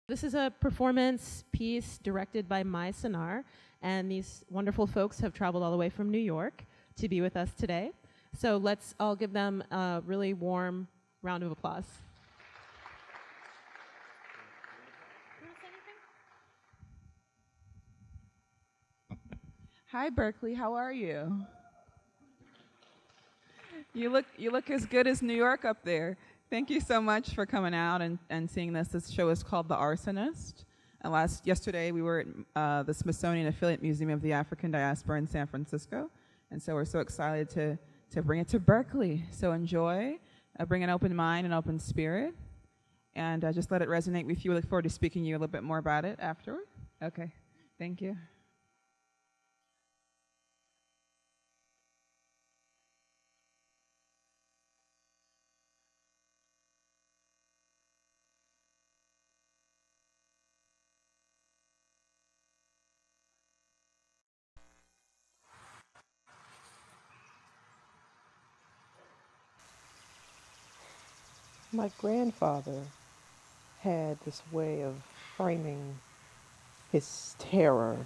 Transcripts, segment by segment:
This is a performance piece directed by my Sennaar, and these wonderful folks have traveled all the way from New York to be with us today. So let's all give them a really warm round of applause. Hi, Berkeley. How are you? You look as good as New York up there. Thank you so much for coming out and seeing this. This show is called The Arsonist. And yesterday we were at the Smithsonian Affiliate Museum of the African Diaspora in San Francisco. And so we're so excited to bring it to Berkeley. So enjoy, bring an open mind and open spirit, and just let it resonate with you. We look forward to speaking to you a little bit more about it afterward. Okay, thank you. My grandfather had this way of framing his terror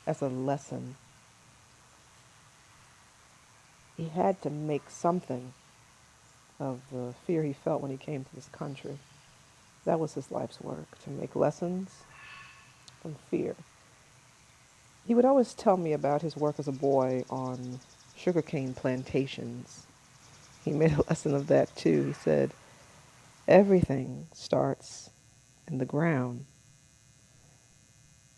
as a lesson. He had to make something of the fear he felt when he came to this country. That was his life's work, to make lessons from fear. He would always tell me about his work as a boy on sugarcane plantations. He made a lesson of that too. He said, everything starts in the ground.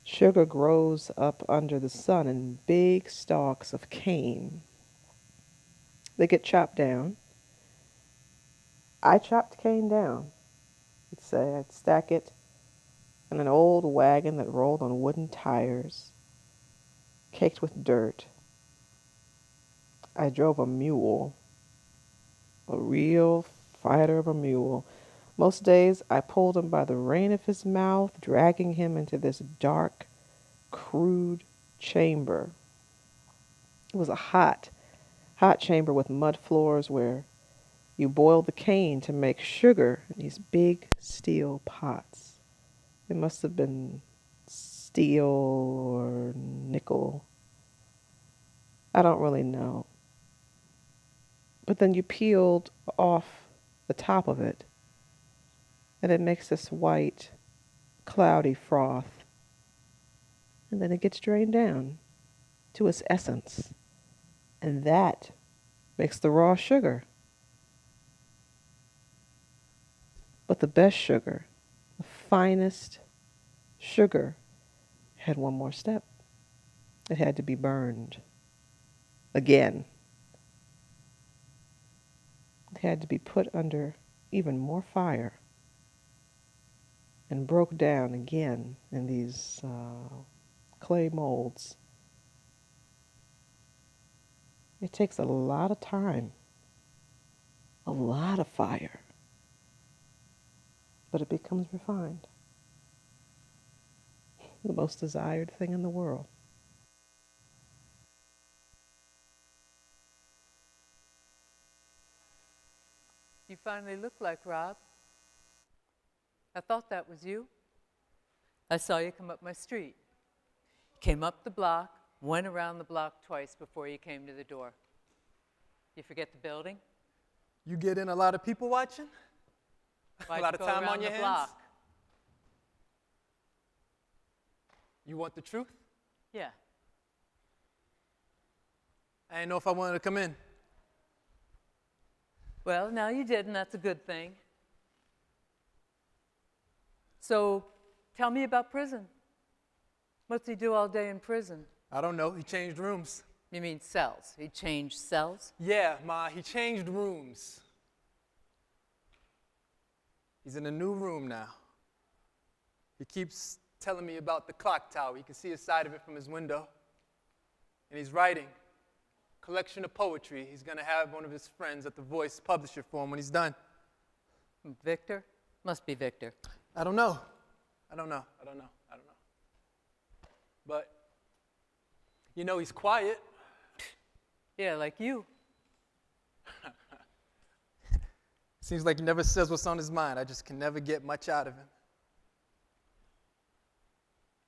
Sugar grows up under the sun in big stalks of cane. They get chopped down. I chopped cane down. I'd stack it in an old wagon that rolled on wooden tires, caked with dirt. I drove a mule, a real fighter of a mule. Most days I pulled him by the rein of his mouth, dragging him into this dark, crude chamber. It was a hot chamber with mud floors where you boiled the cane to make sugar in these big steel pots. It must have been steel or nickel. I don't really know. But then you peeled off the top of it, and it makes this white, cloudy froth. And then it gets drained down to its essence. And that makes the raw sugar. But the best sugar, the finest sugar, had one more step. It had to be burned again. It had to be put under even more fire and broke down again in these clay molds. It takes a lot of time, a lot of fire, but it becomes refined. The most desired thing in the world. You finally look like Rob. I thought that was you. I saw you come up my street. Came up the block, went around the block twice before you came to the door. You forget the building? You get in a lot of people watching? Why'd A lot you of go time around on your the hands? block? You want the truth? Yeah. I didn't know if I wanted to come in. Well, now you did, and that's a good thing. So, tell me about prison. What's he do all day in prison? I don't know. He changed rooms. You mean cells? He changed cells? Yeah, Ma, he changed rooms. He's in a new room now. He keeps telling me about the clock tower. He can see a side of it from his window. And he's writing a collection of poetry. He's going to have one of his friends at The Voice publish it for him when he's done. Victor? Must be Victor. I don't know. But, you know, he's quiet. Yeah, like you. Seems like he never says what's on his mind. I just can never get much out of him.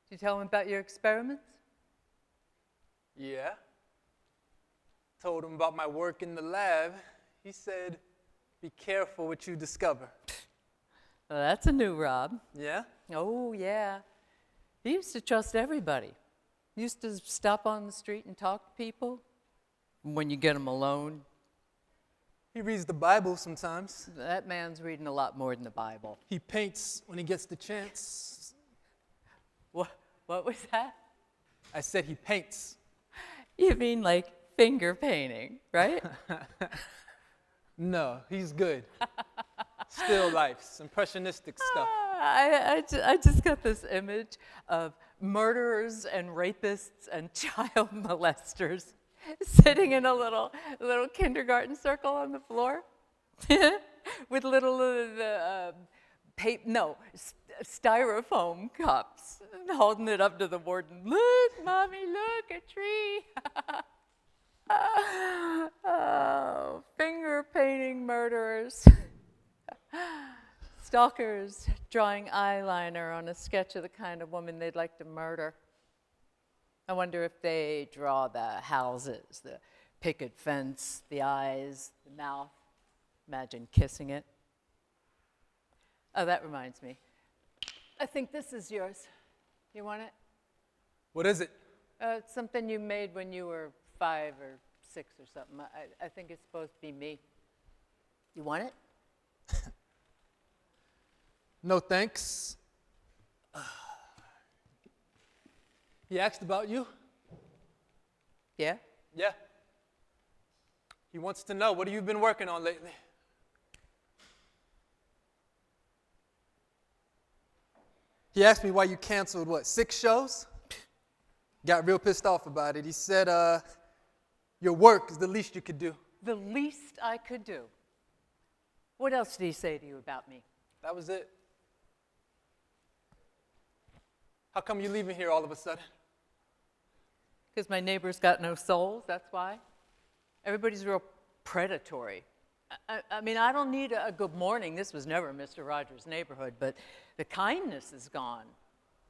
Did you tell him about your experiments? Yeah. Told him about my work in the lab. He said, be careful what you discover. Well, that's a new Rob. Yeah? Oh, yeah. He used to trust everybody. He used to stop on the street and talk to people. When you get him alone, He reads the Bible sometimes. that man's reading a lot more than the Bible. He paints when he gets the chance. What was that? I said he paints. You mean like finger painting, right? No, he's good. Still lifes, impressionistic stuff. I just got this image of murderers and rapists and child molesters sitting in a little kindergarten circle on the floor with little styrofoam cups, and holding it up to the warden. Look, Mommy, look, a tree. Oh, finger painting murderers. Stalkers drawing eyeliner on a sketch of the kind of woman they'd like to murder. I wonder if they draw the houses, the picket fence, the eyes, the mouth. Imagine kissing it. Oh, that reminds me. I think this is yours. You want it? What is it? It's something you made when you were 5 or 6 or something. I think it's supposed to be me. You want it? No thanks. He asked about you? Yeah? Yeah. He wants to know, what have you been working on lately? He asked me why you canceled, 6 shows? Got real pissed off about it. He said, your work is the least you could do. The least I could do. What else did he say to you about me? That was it. How come you leaving here all of a sudden? Because my neighbor's got no souls, that's why. Everybody's real predatory. I mean, I don't need a good morning. This was never Mr. Rogers' neighborhood, but the kindness is gone.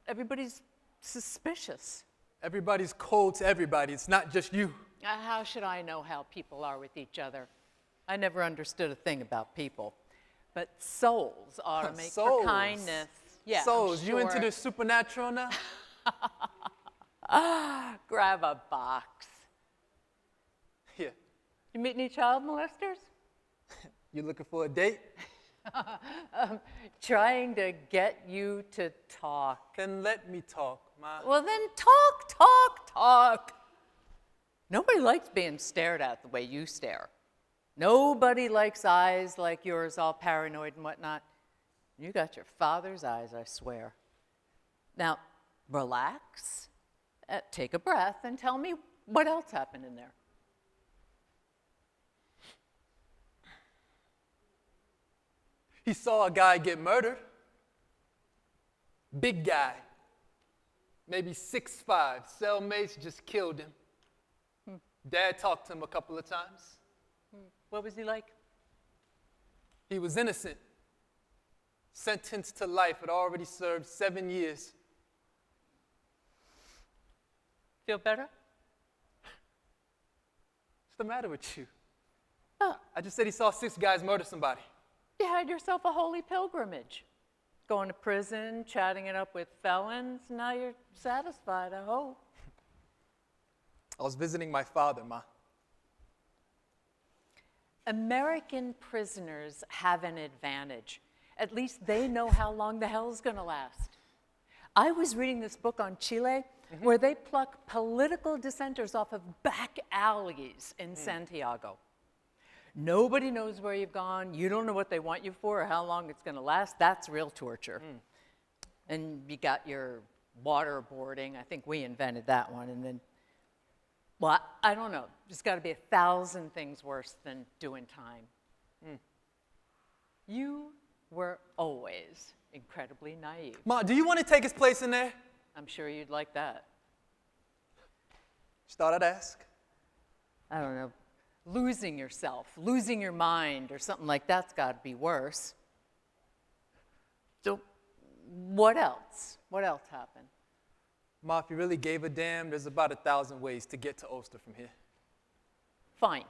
Everybody's suspicious. Everybody's cold to everybody. It's not just you. How should I know how people are with each other? I never understood a thing about people. But souls ought to make for kindness. Yeah, souls, sure. You into the supernatural now? Grab a box. Yeah. You meet any child molesters? You looking for a date? Trying to get you to talk. Then let me talk, Ma. Well, then talk. Nobody likes being stared at the way you stare. Nobody likes eyes like yours, all paranoid and whatnot. You got your father's eyes, I swear. Now, relax, take a breath, and tell me what else happened in there. He saw a guy get murdered. Big guy. Maybe 6'5", cellmates just killed him. Dad talked to him a couple of times. What was he like? He was innocent. Sentenced to life, had already served 7 years. Feel better? What's the matter with you? Oh, I just said he saw 6 guys murder somebody. you had yourself a holy pilgrimage. Going to prison, chatting it up with felons. Now you're satisfied, I hope. I was visiting my father, Ma. American prisoners have an advantage. At least they know how long the hell's going to last. I was reading this book on Chile where they pluck political dissenters off of back alleys in Santiago. Nobody knows where you've gone. You don't know what they want you for or how long it's going to last. That's real torture. And you got your waterboarding. I think we invented that one. And then, well, I don't know. There's got to be 1,000 things worse than doing time. You were always incredibly naive. Ma, do you want to take his place in there? I'm sure you'd like that. Just thought I'd ask. I don't know. Losing yourself, losing your mind, or something like that's got to be worse. So, what else? What else happened? Ma, if you really gave a damn, there's about 1,000 ways to get to Ulster from here. Fine.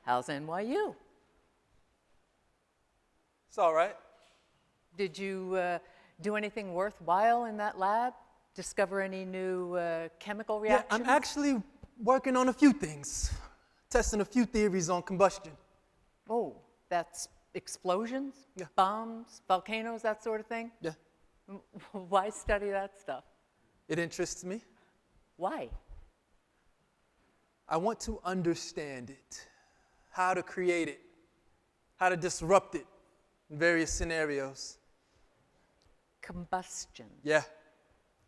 How's NYU? It's all right. Did you do anything worthwhile in that lab? Discover any new chemical Yeah, reactions? I'm actually working on a few things, testing a few theories on combustion. Oh, that's explosions? Yeah. Bombs, volcanoes, that sort of thing? Yeah, Why study that stuff? it interests me. Why? I want to understand it, how to create it, how to disrupt it in various scenarios. Combustion. Yeah,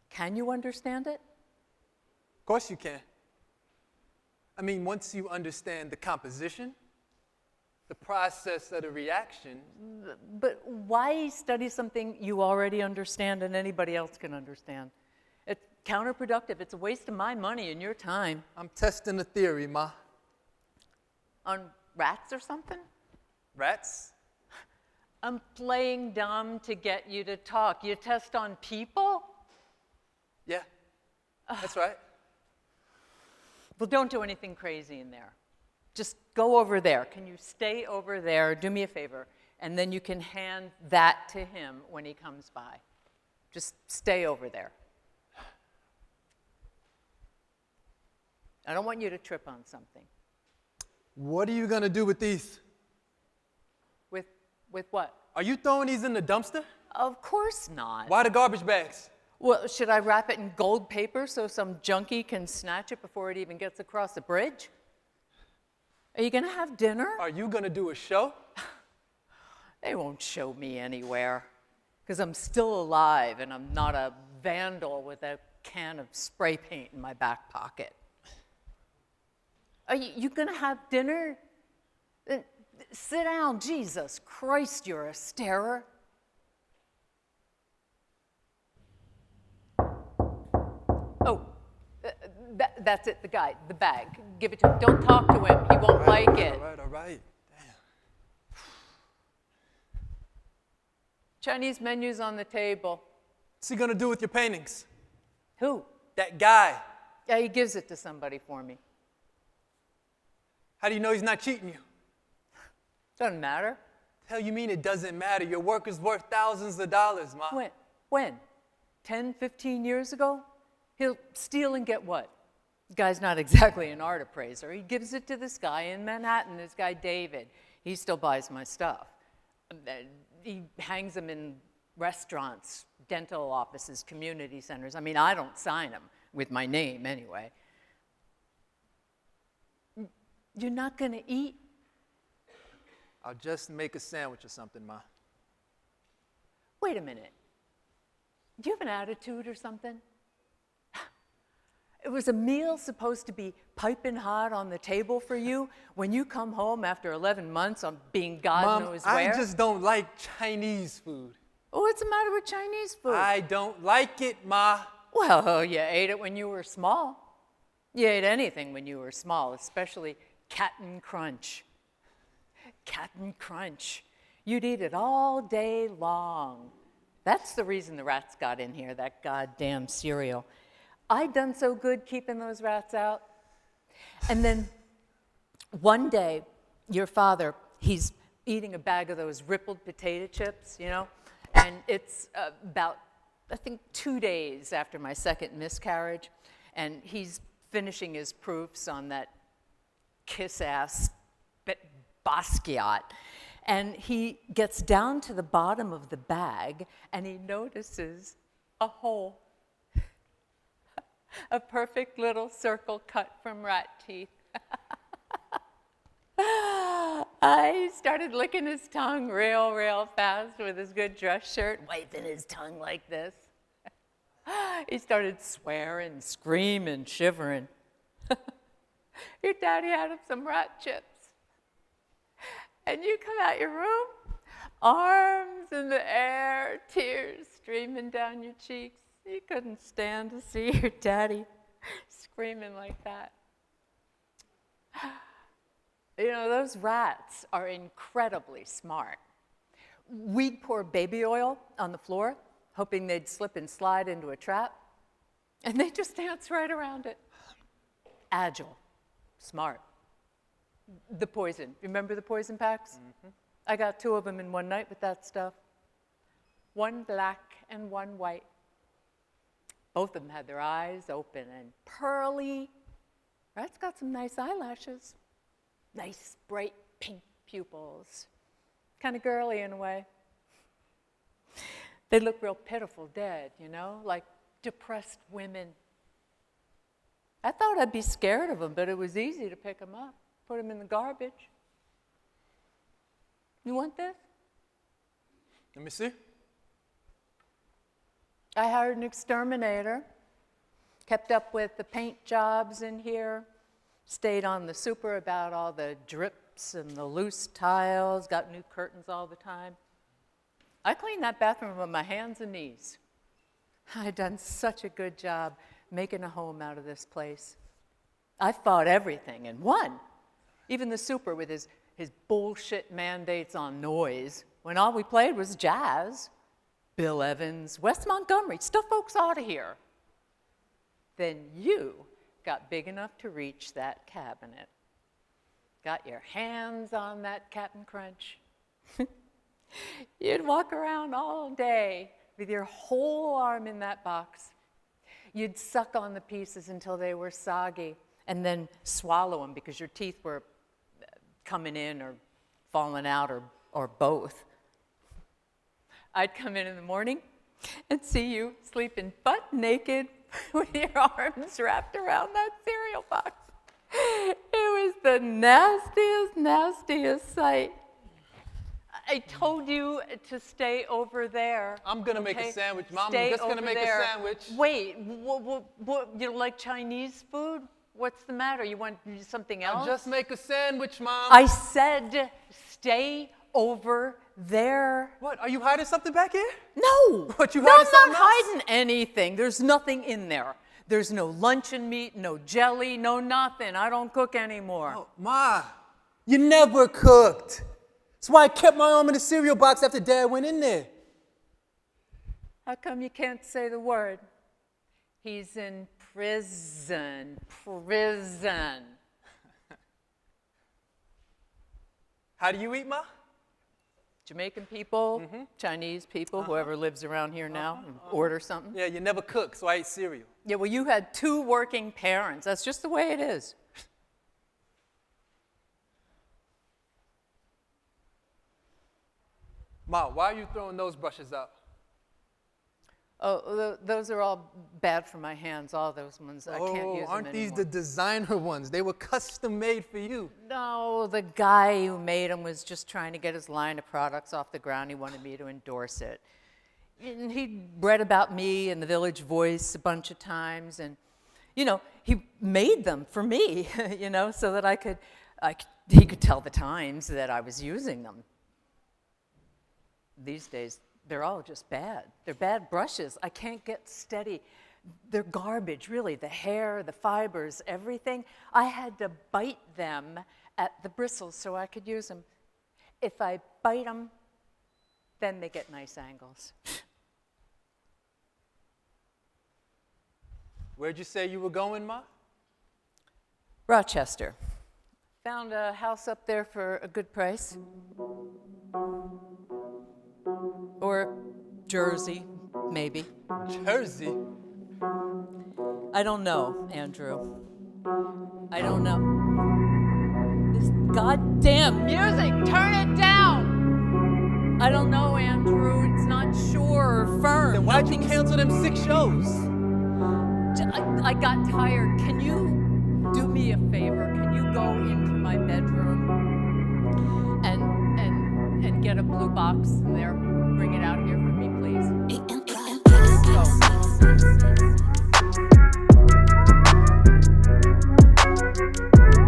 Can you understand it? of course you can. I mean, once you understand the composition, the process of the reaction, But why study something you already understand and anybody else can understand? It's counterproductive. It's a waste of my money and your time. I'm testing a theory, Ma. On rats or something? Rats? I'm playing dumb to get you to talk. You test on people? Yeah, that's right. Well, don't do anything crazy in there. Just go over there. Can you stay over there? Do me a favor. And then you can hand that to him when he comes by. Just stay over there. I don't want you to trip on something. What are you gonna do with these? With what? Are you throwing these in the dumpster? Of course not. Why the garbage bags? Well, should I wrap it in gold paper so some junkie can snatch it before it even gets across the bridge? Are you going to have dinner? Are you gonna do a show? They won't show me anywhere because I'm still alive and I'm not a vandal with a can of spray paint in my back pocket. Are you going to have dinner? Sit down. Jesus Christ, you're a starer. Oh, that's it, the guy, the bag. Give it to him. Don't talk to him. He won't like it. All right. Damn. Chinese menus on the table. What's he gonna do with your paintings? Who? That guy. Yeah, he gives it to somebody for me. How do you know he's not cheating you? Doesn't matter. Hell, you mean it doesn't matter? Your work is worth thousands of dollars, Ma. When? 10, 15 years ago? He'll steal and get what? The guy's not exactly an art appraiser. He gives it to this guy in Manhattan, this guy David. He still buys my stuff. He hangs them in restaurants, dental offices, community centers. I mean, I don't sign them with my name anyway. You're not going to eat? I'll just make a sandwich or something, Ma. Wait a minute. Do you have an attitude or something? It was a meal supposed to be piping hot on the table for you when you come home after 11 months on being God Mom, knows where? I just don't like Chinese food. Oh, what's the matter with Chinese food? I don't like it, Ma. Well, you ate it when you were small. You ate anything when you were small, especially Cap'n Crunch. Cap'n Crunch. You'd eat it all day long. That's the reason the rats got in here, that goddamn cereal. I'd done so good keeping those rats out. And then one day, your father, he's eating a bag of those rippled potato chips, you know, and it's about, I think, 2 days after my second miscarriage, and he's finishing his proofs on that kiss-ass Basquiat. And he gets down to the bottom of the bag, and he notices a hole. A perfect little circle cut from rat teeth. He started licking his tongue real fast with his good dress shirt, wiping his tongue like this. He started swearing, screaming, shivering. Your daddy had him some rat chips. And you come out your room, arms in the air, tears streaming down your cheeks. You couldn't stand to see your daddy screaming like that. You know, those rats are incredibly smart. We'd pour baby oil on the floor, hoping they'd slip and slide into a trap. And they just dance right around it. Agile, smart. The poison. Remember the poison packs? Mm-hmm. I got 2 of them in one night with that stuff. 1 black and 1 white. Both of them had their eyes open and pearly. Rat's got some nice eyelashes. Nice, bright pink pupils. Kind of girly in a way. They look real pitiful dead, you know, like depressed women. I thought I'd be scared of them, but it was easy to pick them up, put them in the garbage. You want this? Let me see. I hired an exterminator, kept up with the paint jobs in here, stayed on the super about all the drips and the loose tiles, got new curtains all the time. I cleaned that bathroom with my hands and knees. I'd done such a good job making a home out of this place. I fought everything and won. Even the super with his bullshit mandates on noise, when all we played was jazz. Bill Evans, West Montgomery, stuff folks out of here. Then you got big enough to reach that cabinet. Got your hands on that Captain Crunch. You'd walk around all day with your whole arm in that box. You'd suck on the pieces until they were soggy and then swallow them because your teeth were coming in or falling out or both. I'd come in the morning and see you sleeping butt naked with your arms wrapped around that cereal box. It was the nastiest, nastiest sight. I told you to stay over there. I'm going to make a sandwich, Mom. Stay I'm just going to make there. a sandwich. Wait, what, you don't like Chinese food? What's the matter? You want something else? I'll just make a sandwich, Mom. I said stay over there. What? Are you hiding something back here? No. What, you no, hiding I'm something not else? hiding anything. There's nothing in there. There's no luncheon meat, no jelly, no nothing. I don't cook anymore. Oh, Ma, you never cooked. That's why I kept my arm in the cereal box after Dad went in there. How come you can't say the word? He's in prison. Prison. How do you eat, Ma? Jamaican people, Chinese people, whoever lives around here now, order something. Yeah, you never cook, so I ate cereal. Yeah, well, you had 2 working parents. That's just the way it is. Ma, why are you throwing those brushes out? Oh, those are all bad for my hands, all those ones. I can't use them anymore. Aren't these the designer ones? They were custom made for you. No, the guy who made them was just trying to get his line of products off the ground. He wanted me to endorse it. And he read about me in the Village Voice a bunch of times, and, you know, he made them for me, you know, so that he could tell the Times that I was using them. These days, they're all just bad. They're bad brushes. I can't get steady. They're garbage, really. The hair, the fibers, everything. I had to bite them at the bristles so I could use them. If I bite them, then they get nice angles. Where'd you say you were going, Ma? Rochester. Found a house up there for a good price. Or Jersey, maybe. Jersey? I don't know, Andrew. I don't know. This goddamn music, turn it down! I don't know, Andrew. It's not sure or firm. Then why'd you cancel them 6 shows? I got tired. Can you do me a favor? Can you go into my bedroom and get a blue box in there? Bring it out here for me, please.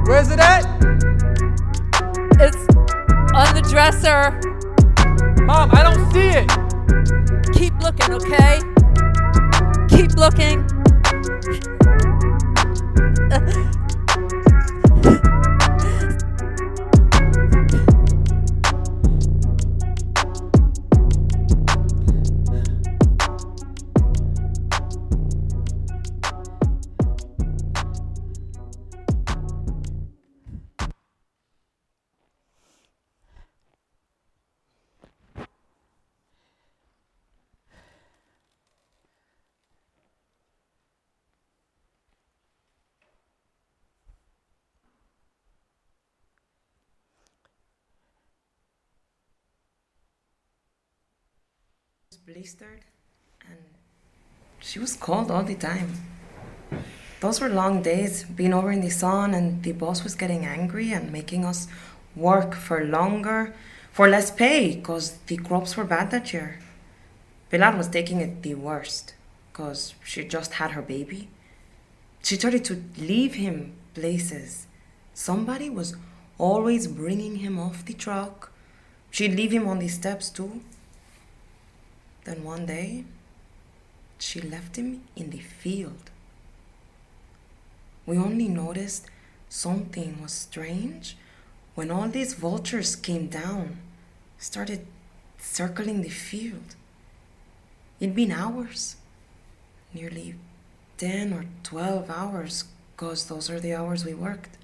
Where's it at? It's on the dresser. Mom, I don't see it. Keep looking, okay? Keep looking. blistered, and she was cold all the time. Those were long days, being over in the sun, and the boss was getting angry and making us work for longer, for less pay, because the crops were bad that year. Pilar was taking it the worst, because she just had her baby. She started to leave him places. Somebody was always bringing him off the truck. She'd leave him on the steps too. Then one day, she left him in the field. We only noticed something was strange when all these vultures came down, started circling the field. It'd been hours, nearly 10 or 12 hours, 'cause those are the hours we worked.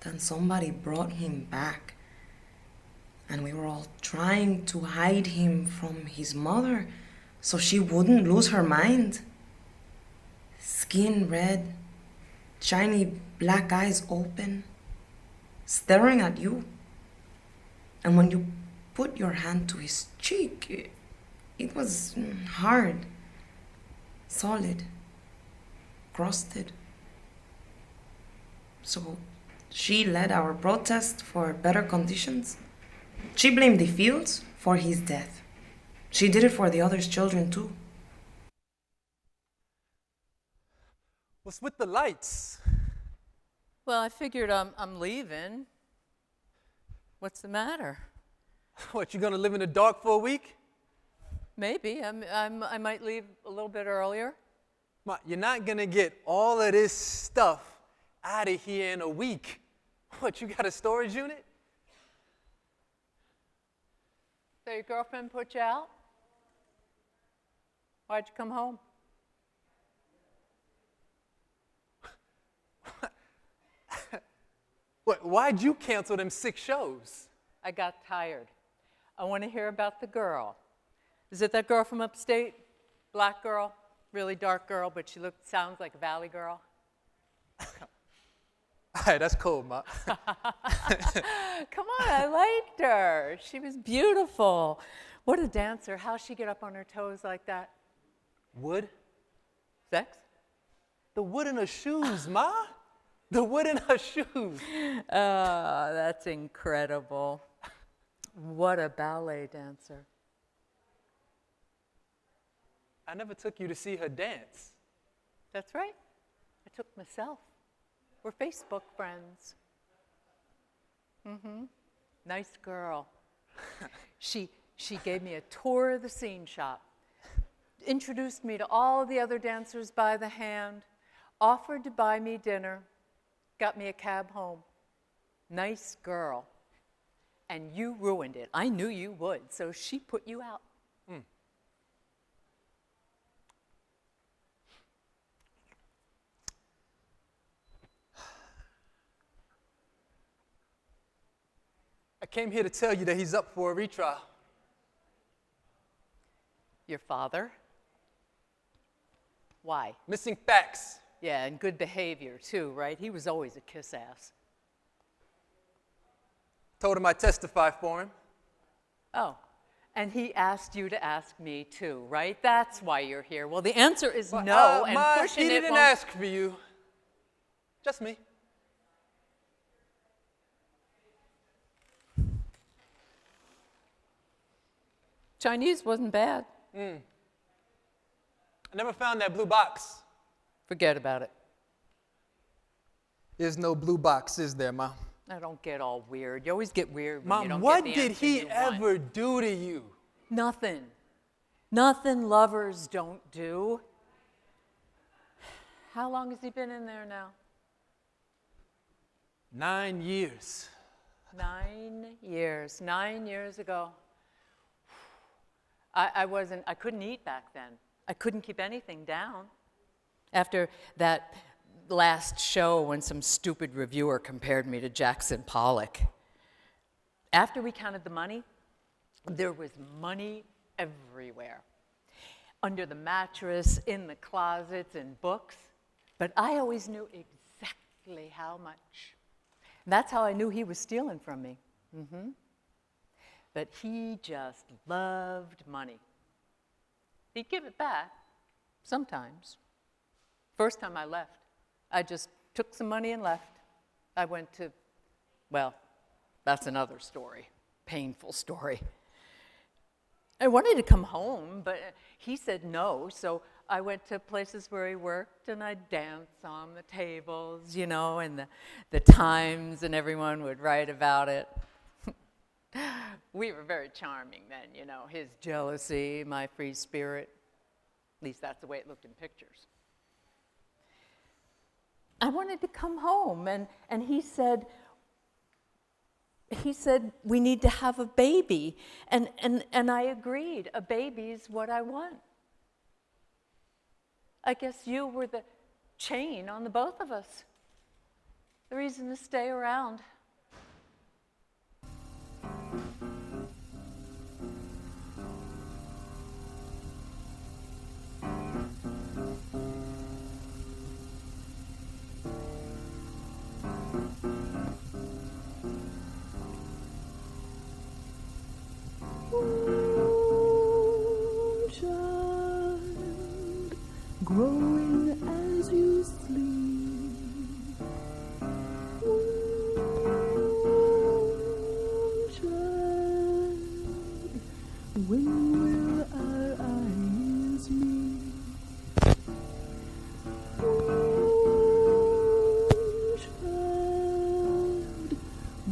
Then somebody brought him back, and we were all trying to hide him from his mother so she wouldn't lose her mind. Skin red, shiny black eyes open, staring at you. And when you put your hand to his cheek, it was hard, solid, crusted. So she led our protest for better conditions. She blamed the fields for his death. She did it for the others' children too. What's with the lights? Well, I figured I'm leaving. What's the matter? What, you gonna live in the dark for a week? Maybe. I might leave a little bit earlier. Ma, you're not gonna get all of this stuff out of here in a week. What, you got a storage unit? So your girlfriend put you out? Why'd you come home? What, why'd you cancel them 6 shows? I got tired. I want to hear about the girl. Is it that girl from upstate? Black girl? Really dark girl, but she sounds like a valley girl? All right, that's cool, Ma. Come on, I liked her. She was beautiful. What a dancer. How'd she get up on her toes like that? Wood? Sex? The wood in her shoes, Ma. The wood in her shoes. Oh, that's incredible. What a ballet dancer. I never took you to see her dance. That's right. I took myself. We're Facebook friends. Nice girl. She gave me a tour of the scene shop, introduced me to all the other dancers by the hand, offered to buy me dinner, got me a cab home. Nice girl. And you ruined it. I knew you would, so she put you out. I came here to tell you that he's up for a retrial. Your father? Why? Missing facts. Yeah, and good behavior too, right? He was always a kiss ass. Told him I'd testify for him. Oh, and he asked you to ask me too, right? That's why you're here. Well, the answer is no, and Ma, pushing he it didn't won't. ask for you. Just me. Chinese wasn't bad. I never found that blue box. Forget about it. There's no blue box, is there, Mom? I don't get all weird. You always get weird when you Mom, don't what get the did answer he you ever want. do to you? Nothing. Nothing lovers don't do. How long has he been in there now? 9 years. 9 years. 9 years ago. I couldn't eat back then. I couldn't keep anything down. After that last show when some stupid reviewer compared me to Jackson Pollock. After we counted the money, there was money everywhere. Under the mattress, in the closets, in books. But I always knew exactly how much. And that's how I knew he was stealing from me. but he just loved money. He'd give it back sometimes. First time I left, I just took some money and left. I went to, well, that's another story, painful story. I wanted to come home, but he said no, so I went to places where he worked, and I'd dance on the tables, you know, and the Times and everyone would write about it. We were very charming then, you know, his jealousy, my free spirit. At least that's the way it looked in pictures. I wanted to come home, and he said, we need to have a baby. And I agreed. A baby's what I want. I guess you were the chain on the both of us. The reason to stay around. Child, growing as you sleep. Child, when will our eyes meet? Child,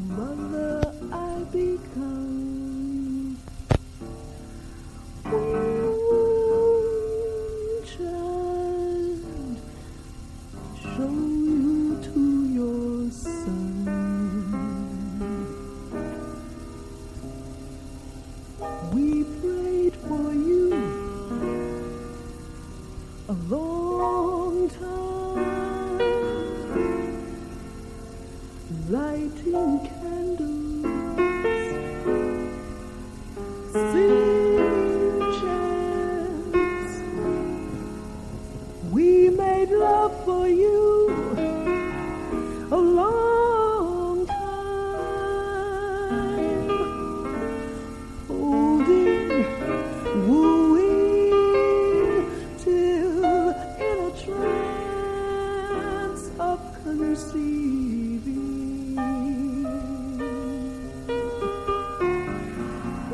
mother I become. Child, show you to your son. We prayed for you a long time, lighting candles, singing chants. We made love for you a long time, holding, wooing, till in a trance of conceiving.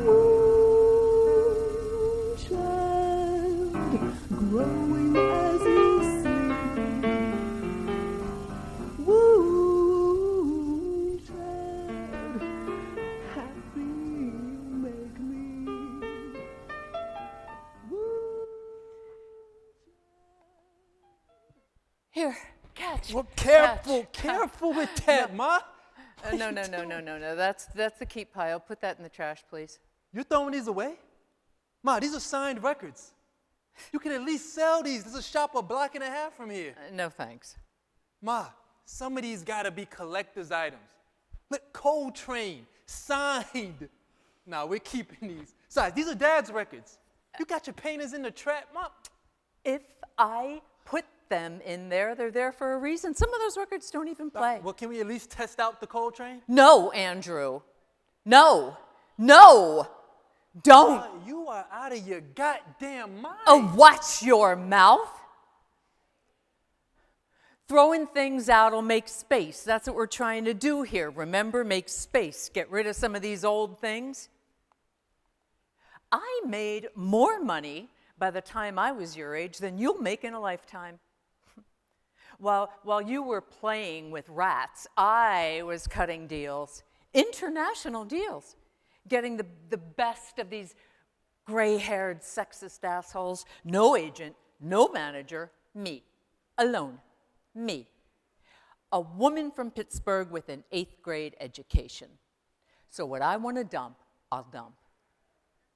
Woo, child, growing as you sleep. Woo, child, happy you make me. Woo. Here, catch. Well, careful, catch. careful with that, Ma. No. That's the keep pile. Put that in the trash, please. You're throwing these away? Ma, these are signed records. You can at least sell these. There's a shop a block and a half from here. No thanks. Ma, some of these gotta be collector's items. Look, Coltrane, signed. Nah, we're keeping these. Besides, these are Dad's records. You got your painters in the trap, Ma. If I put them in there, they're there for a reason. Some of those records don't even play. Well, can we at least test out the Coltrane? No, Andrew. No. Don't. Ma, you are out of your goddamn mind. Oh, watch your mouth. Throwing things out will make space. That's what we're trying to do here. Remember, make space. Get rid of some of these old things. I made more money by the time I was your age than you'll make in a lifetime. While you were playing with rats, I was cutting deals, international deals, getting the best of these gray-haired sexist assholes. No agent, no manager, me, alone, me. A woman from Pittsburgh with an 8th grade education. So what I want to dump, I'll dump.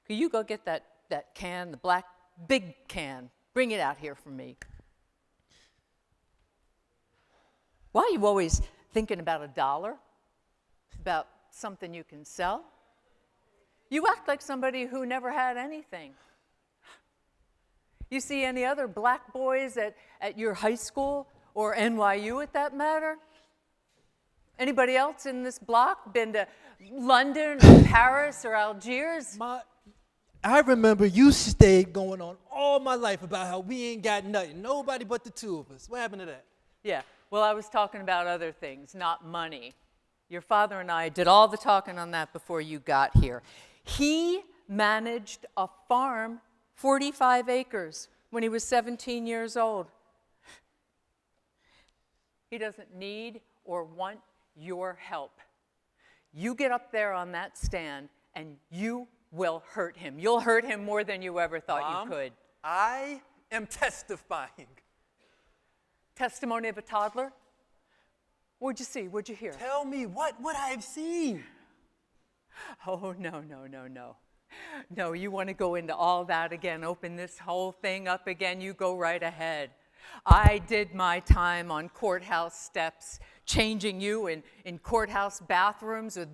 Could you go get that can, the black big can, bring it out here for me. Why are you always thinking about $1? About something you can sell? You act like somebody who never had anything. You see any other black boys at your high school, or NYU at that matter? Anybody else in this block been to London or Paris or Algiers? I remember you stayed going on all my life about how we ain't got nothing. Nobody but the two of us. What happened to that? Yeah, well, I was talking about other things, not money. Your father and I did all the talking on that before you got here. He managed a farm, 45 acres, when he was 17 years old. He doesn't need or want your help. You get up there on that stand and you will hurt him. You'll hurt him more than you ever thought Mom, you could. I am testifying. Testimony of a toddler? What'd you see? What'd you hear? Tell me what I've seen. Oh, no. No, you want to go into all that again, open this whole thing up again, you go right ahead. I did my time on courthouse steps, changing you in courthouse bathrooms with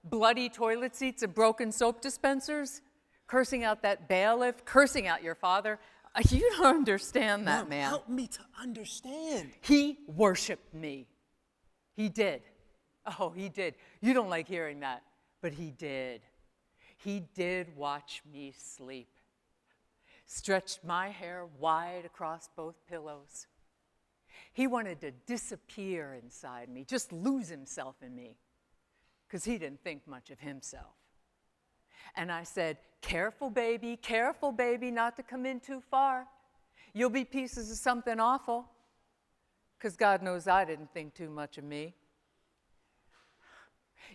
bloody toilet seats and broken soap dispensers, cursing out that bailiff, cursing out your father. You don't understand that, Mom, man. help me to understand. He worshiped me. He did. Oh, he did. You don't like hearing that, but he did. He did watch me sleep. Stretched my hair wide across both pillows. He wanted to disappear inside me, just lose himself in me, because he didn't think much of himself. And I said, careful, baby, not to come in too far. You'll be pieces of something awful, because God knows I didn't think too much of me.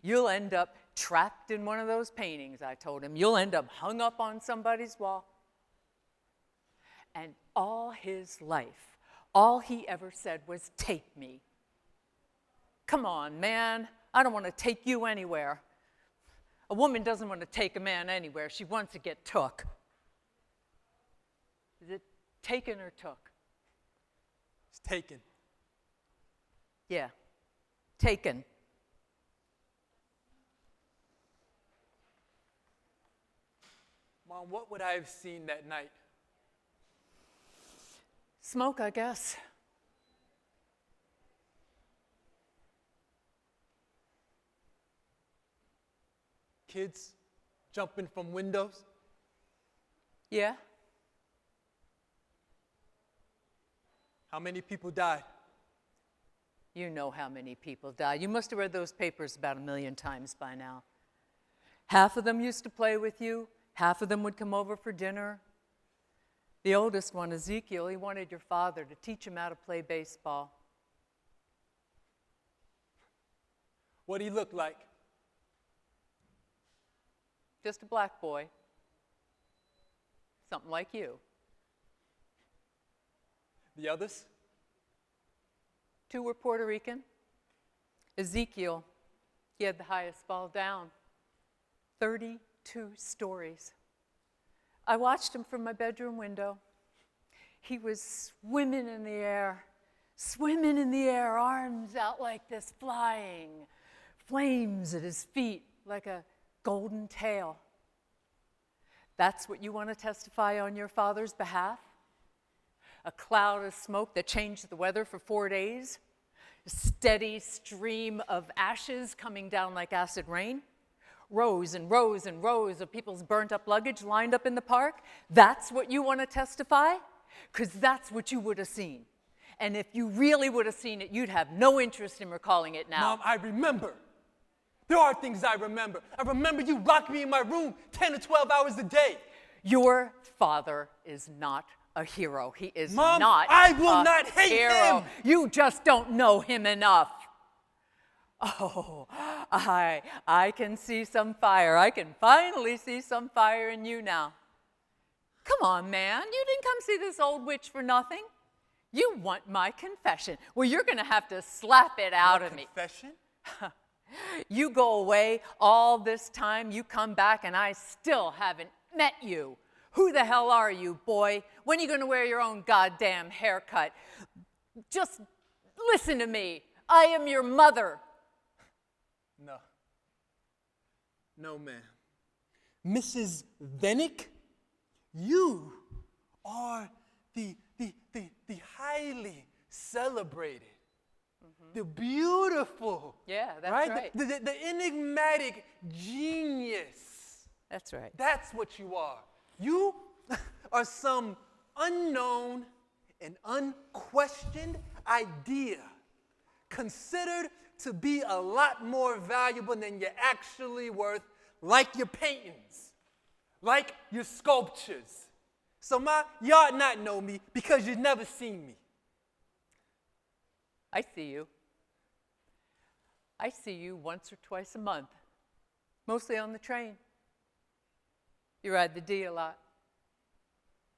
You'll end up trapped in one of those paintings, I told him. You'll end up hung up on somebody's wall. And all his life, all he ever said was, take me. Come on, man. I don't want to take you anywhere. A woman doesn't want to take a man anywhere. She wants to get took. Is it taken or took? It's taken. Yeah, taken. Mom, what would I have seen that night? Smoke, I guess. Kids jumping from windows? Yeah. How many people died? You know how many people died. You must have read those papers about 1 million times by now. Half of them used to play with you. Half of them would come over for dinner. The oldest one, Ezekiel, he wanted your father to teach him how to play baseball. What'd he look like? Just a black boy. Something like you. The others? 2 were Puerto Rican. Ezekiel, he had the highest fall down. 32 stories. I watched him from my bedroom window. He was swimming in the air, arms out like this, flying, flames at his feet like a golden tail. That's what you want to testify on your father's behalf? A cloud of smoke that changed the weather for 4 days? A steady stream of ashes coming down like acid rain? Rows and rows and rows of people's burnt up luggage lined up in the park? That's what you want to testify? Because that's what you would have seen. And if you really would have seen it, you'd have no interest in recalling it now. Mom, I remember. There are things I remember. I remember you locked me in my room 10 to 12 hours a day. Your father is not a hero. He is Mom, not I will a not hate hero. him. You just don't know him enough. Oh, I can see some fire. I can finally see some fire in you now. Come on, man. You didn't come see this old witch for nothing. You want my confession. Well, you're going to have to slap it out of me. Confession? You go away all this time, you come back, and I still haven't met you. Who the hell are you, boy? When are you going to wear your own goddamn haircut? Just listen to me. I am your mother. No. No, ma'am. Mrs. Vennick, you are the highly celebrated the beautiful. Yeah, that's right? right. The enigmatic genius. That's right. That's what you are. You are some unknown and unquestioned idea considered to be a lot more valuable than you're actually worth, like your paintings, like your sculptures. So you ought not know me because you've never seen me. I see you. I see you once or twice a month, mostly on the train. You ride the D a lot.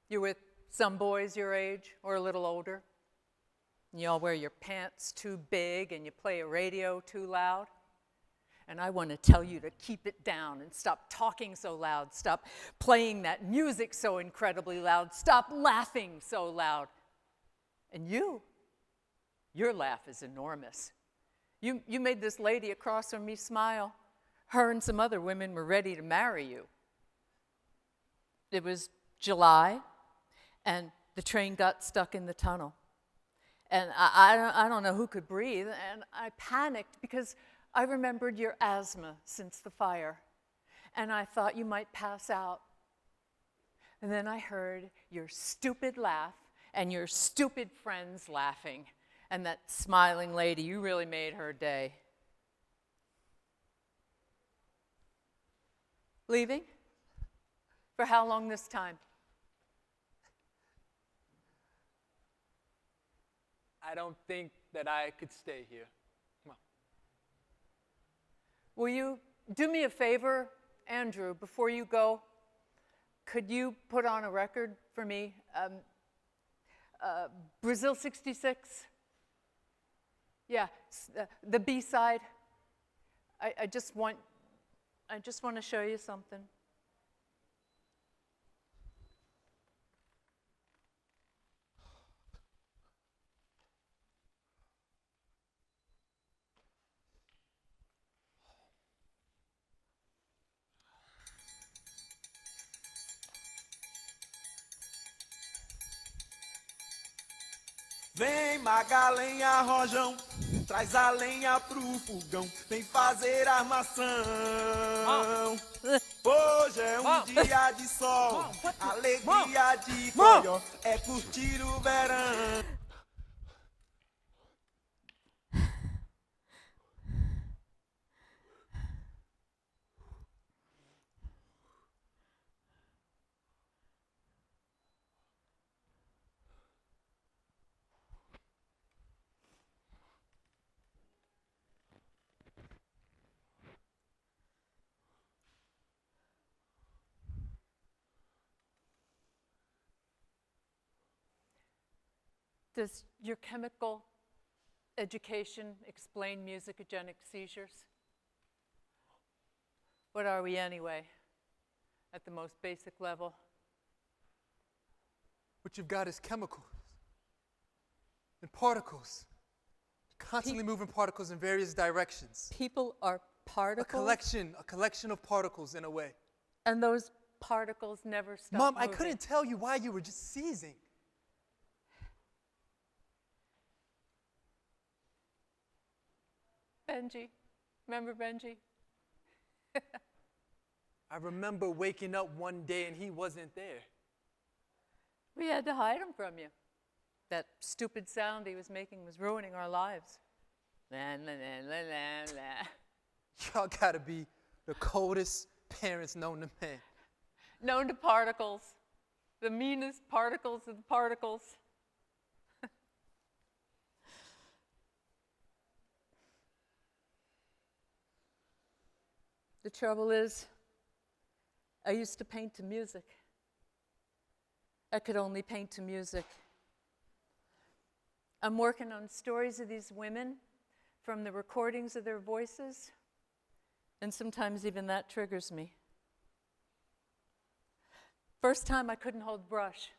You're with some boys your age or a little older. And you all wear your pants too big and you play a radio too loud. And I want to tell you to keep it down and stop talking so loud. Stop playing that music so incredibly loud. Stop laughing so loud. And your laugh is enormous. You made this lady across from me smile. Her and some other women were ready to marry you. It was July, and the train got stuck in the tunnel. And I don't know who could breathe, and I panicked because I remembered your asthma since the fire, and I thought you might pass out. And then I heard your stupid laugh and your stupid friends laughing, and that smiling lady, you really made her day. Leaving? For how long this time? I don't think that I could stay here. Come on. Will you do me a favor, Andrew, before you go? Could you put on a record for me? Brazil 66? Yeah, the B-side. I just want to show you something. Vem Magalenha Rojão, traz a lenha pro fogão, vem fazer armação. Hoje é dia de sol, alegria de coió, é curtir o verão. Does your chemical education explain musicogenic seizures? What are we anyway, at the most basic level? What you've got is chemicals and particles, constantly moving particles in various directions. People are particles? A collection of particles in a way. And those particles never stop Mom, moving. I couldn't tell you why you were just seizing. Benji. Remember Benji? I remember waking up one day and he wasn't there. We had to hide him from you. That stupid sound he was making was ruining our lives. La, la, la, la, la, la. Y'all gotta be the coldest parents known to man. Known to particles. The meanest particles of the particles. The trouble is, I used to paint to music. I could only paint to music. I'm working on stories of these women from the recordings of their voices, and sometimes even that triggers me. First time I couldn't hold brush.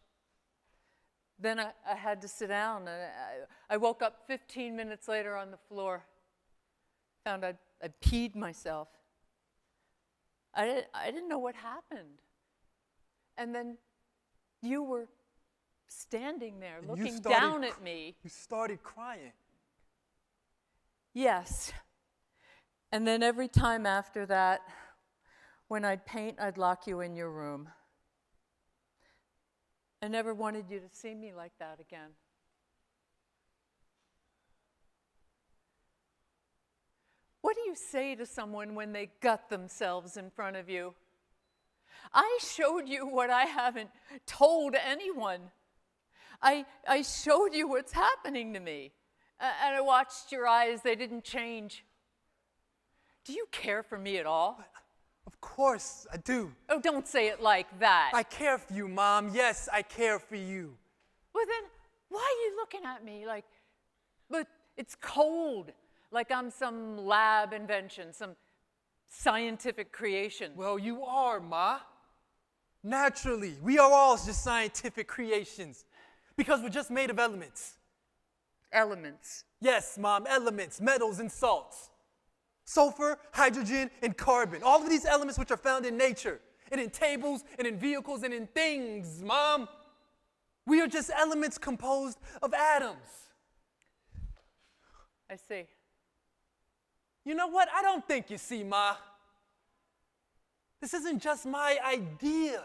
Then I had to sit down, and I woke up 15 minutes later on the floor. Found I'd peed myself. I didn't know what happened. And then you were standing there looking down at me. You started crying. Yes. And then every time after that, when I'd paint, I'd lock you in your room. I never wanted you to see me like that again. What do you say to someone when they gut themselves in front of you? I showed you what I haven't told anyone. I showed you what's happening to me. And I watched your eyes, they didn't change. Do you care for me at all? Of course I do. Oh, don't say it like that. I care for you, Mom. Yes, I care for you. Well, then, why are you looking at me like, but it's cold, like I'm some lab invention, some scientific creation? Well, you are, Ma. Naturally, we are all just scientific creations because we're just made of elements. Elements. Yes, Mom, elements, metals and salts. Sulfur, hydrogen, and carbon. All of these elements which are found in nature, and in tables, and in vehicles, and in things, Mom. We are just elements composed of atoms. I see. You know what? I don't think you see, Ma. This isn't just my idea.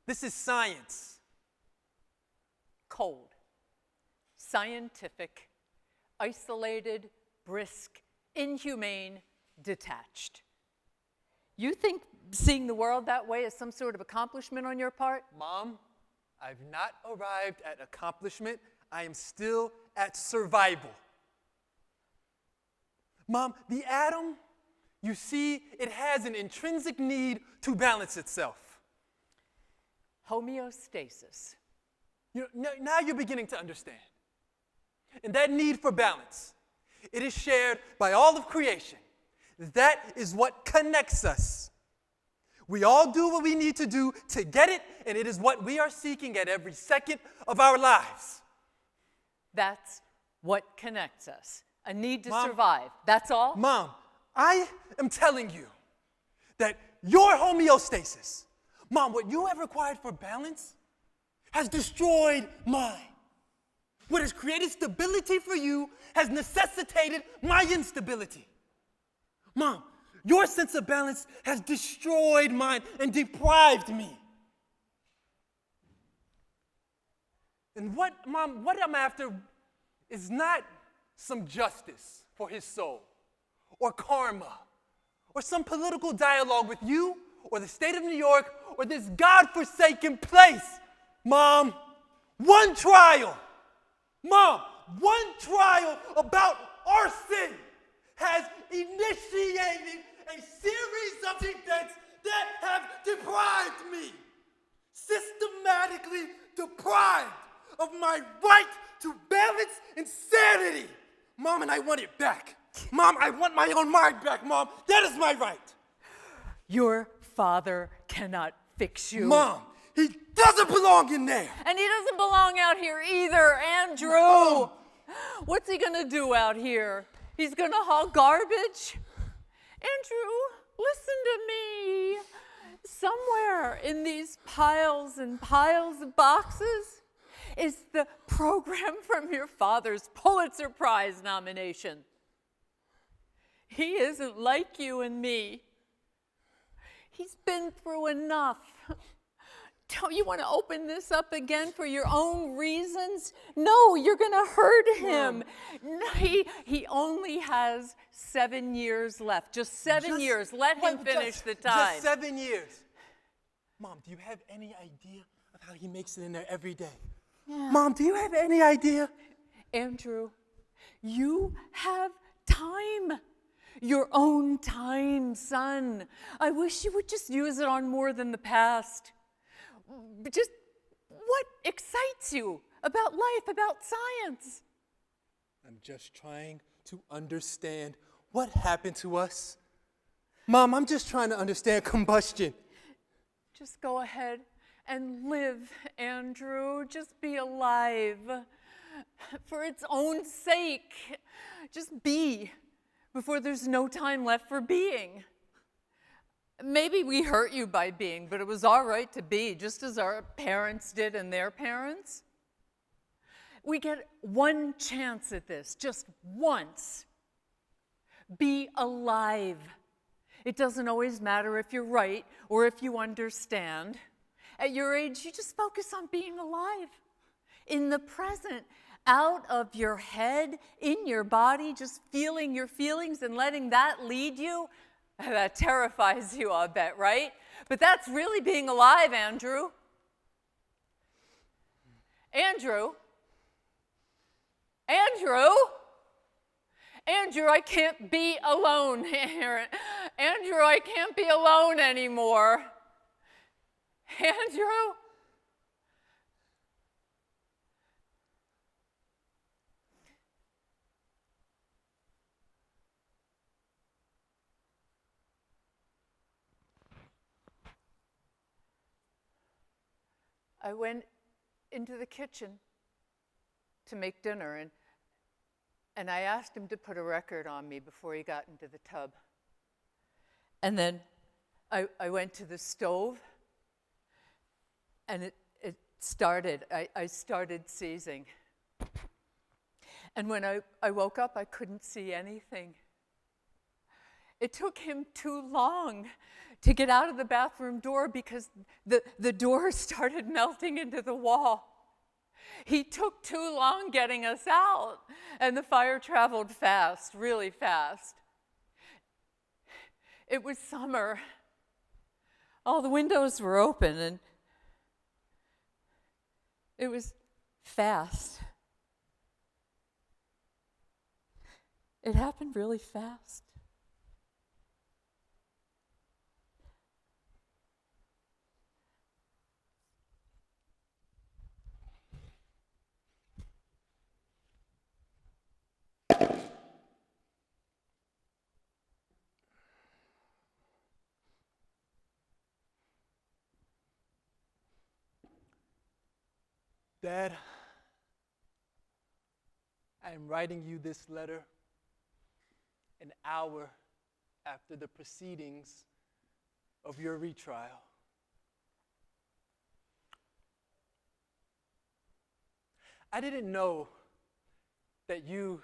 This is science. Cold. Scientific. Isolated. Brisk. Inhumane. Detached. You think seeing the world that way is some sort of accomplishment on your part? Mom, I've not arrived at accomplishment. I am still at survival. Mom, the atom, you see, it has an intrinsic need to balance itself. Homeostasis. Now you're beginning to understand. And that need for balance, it is shared by all of creation. That is what connects us. We all do what we need to do to get it, and it is what we are seeking at every second of our lives. That's what connects us. A need to Mom, survive. That's all? Mom, I am telling you that your homeostasis, Mom, what you have required for balance has destroyed mine. What has created stability for you has necessitated my instability. Mom, your sense of balance has destroyed mine and deprived me. And Mom, what I'm after is not some justice for his soul, or karma, or some political dialogue with you, or the state of New York, or this God-forsaken place. Mom, one trial. Mom, one trial about arson has initiated a series of events that have deprived me, systematically deprived of my right to balance and sanity. Mom, and I want it back. Mom, I want my own mind back, Mom. That is my right. Your father cannot fix you. Mom, he doesn't belong in there. And he doesn't belong out here either, Andrew. Mom. What's he gonna do out here? He's gonna haul garbage? Andrew, listen to me. Somewhere in these piles and piles of boxes is the program from your father's Pulitzer Prize nomination. He isn't like you and me. He's been through enough. Don't you want to open this up again for your own reasons? No, you're going to hurt him. No, he only has 7 years left. Just 7 years. Let him finish the time. Just 7 years. Mom, do you have any idea of how he makes it in there every day? Yeah. Mom, do you have any idea? Andrew, you have time. Your own time, son. I wish you would just use it on more than the past. Just what excites you about life, about science? I'm just trying to understand what happened to us. Mom, I'm just trying to understand combustion. Just go ahead and live, Andrew. Just be alive. For its own sake. Just be before there's no time left for being. Maybe we hurt you by being, but it was all right to be, just as our parents did and their parents. We get one chance at this, just once. Be alive. It doesn't always matter if you're right or if you understand. At your age, you just focus on being alive. In the present, out of your head, in your body, just feeling your feelings and letting that lead you. That terrifies you, I bet, right? But that's really being alive, Andrew. Andrew? Andrew? Andrew, I can't be alone, Aaron. Andrew, I can't be alone anymore. Andrew? I went into the kitchen to make dinner, and I asked him to put a record on me before he got into the tub. And then I went to the stove, and it started. I started seizing. And when I woke up, I couldn't see anything. It took him too long to get out of the bathroom door because the door started melting into the wall. He took too long getting us out, and the fire traveled fast, really fast. It was summer. All the windows were open, and it was fast. It happened really fast. Dad, I am writing you this letter an hour after the proceedings of your retrial. I didn't know that you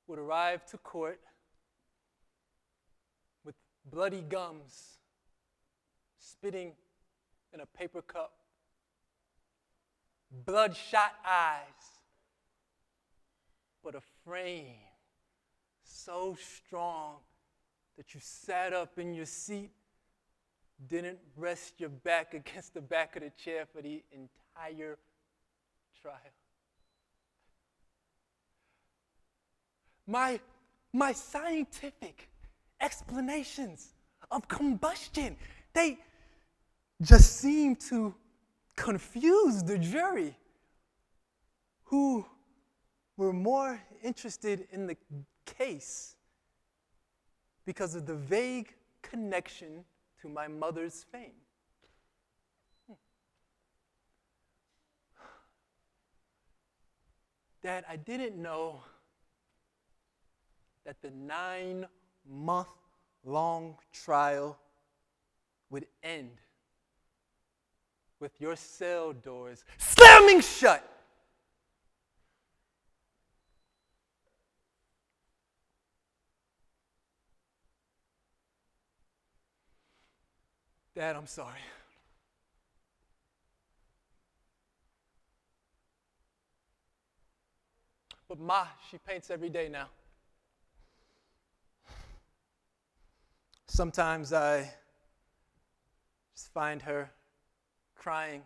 would arrive to court with bloody gums, spitting in a paper cup, bloodshot eyes, but a frame so strong that you sat up in your seat, didn't rest your back against the back of the chair for the entire trial. My scientific explanations of combustion, they just seem to confuse the jury, who were more interested in the case because of the vague connection to my mother's fame. Dad, I didn't know that the 9-month-long trial would end with your cell doors slamming shut. Dad, I'm sorry. But Ma, she paints every day now. Sometimes I just find her crying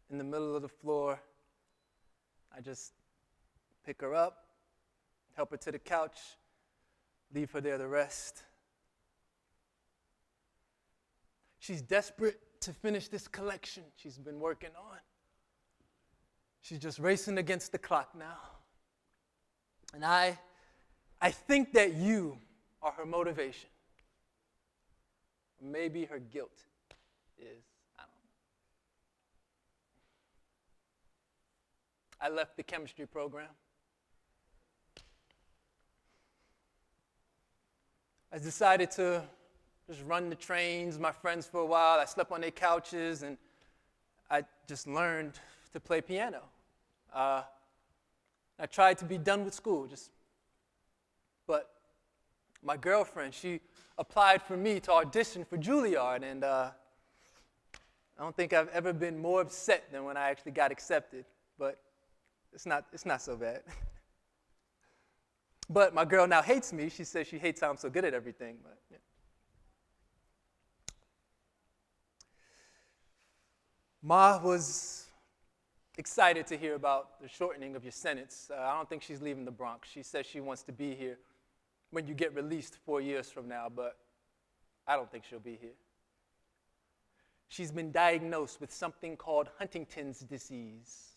in the middle of the floor. I just pick her up, help her to the couch, leave her there to rest. She's desperate to finish this collection she's been working on. She's just racing against the clock now. And I think that you are her motivation. Maybe her guilt is, I don't know. I left the chemistry program. I decided to just run the trains, my friends for a while. I slept on their couches, and I just learned to play piano. I tried to be done with school, just my girlfriend, she applied for me to audition for Juilliard, and I don't think I've ever been more upset than when I actually got accepted, but it's not so bad. But my girl now hates me. She says she hates how I'm so good at everything. But yeah. Ma was excited to hear about the shortening of your sentence. I don't think she's leaving the Bronx. She says she wants to be here when you get released 4 years from now, but I don't think she'll be here. She's been diagnosed with something called Huntington's disease.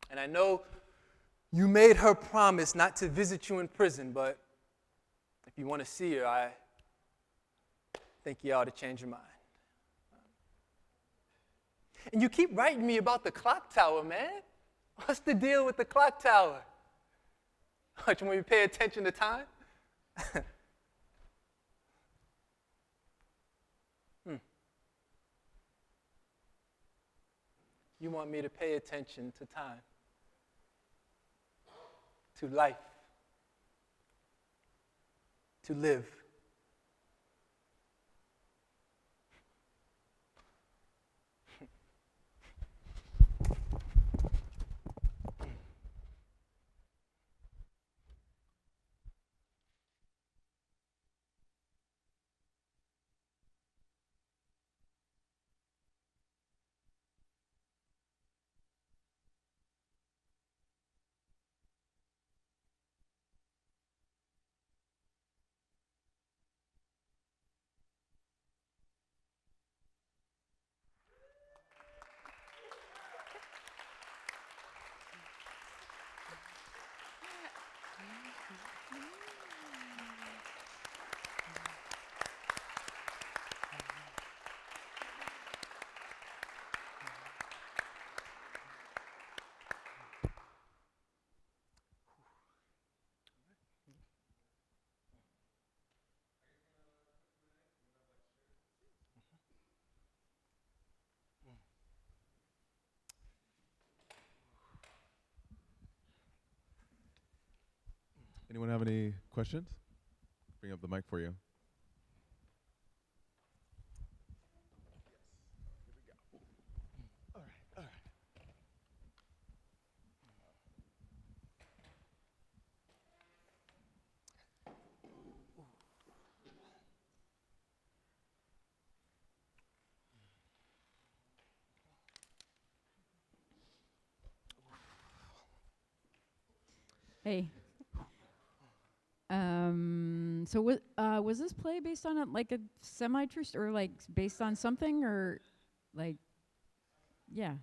And I know you made her promise not to visit you in prison, but if you want to see her, I think you ought to change your mind. And you keep writing me about the clock tower, man. What's the deal with the clock tower? What, you want me to pay attention to time? You want me to pay attention to time, to life, to live. Anyone have any questions? Bring up the mic for you. Hey. So was this play based on like a semi-true or like based on something or like, yeah.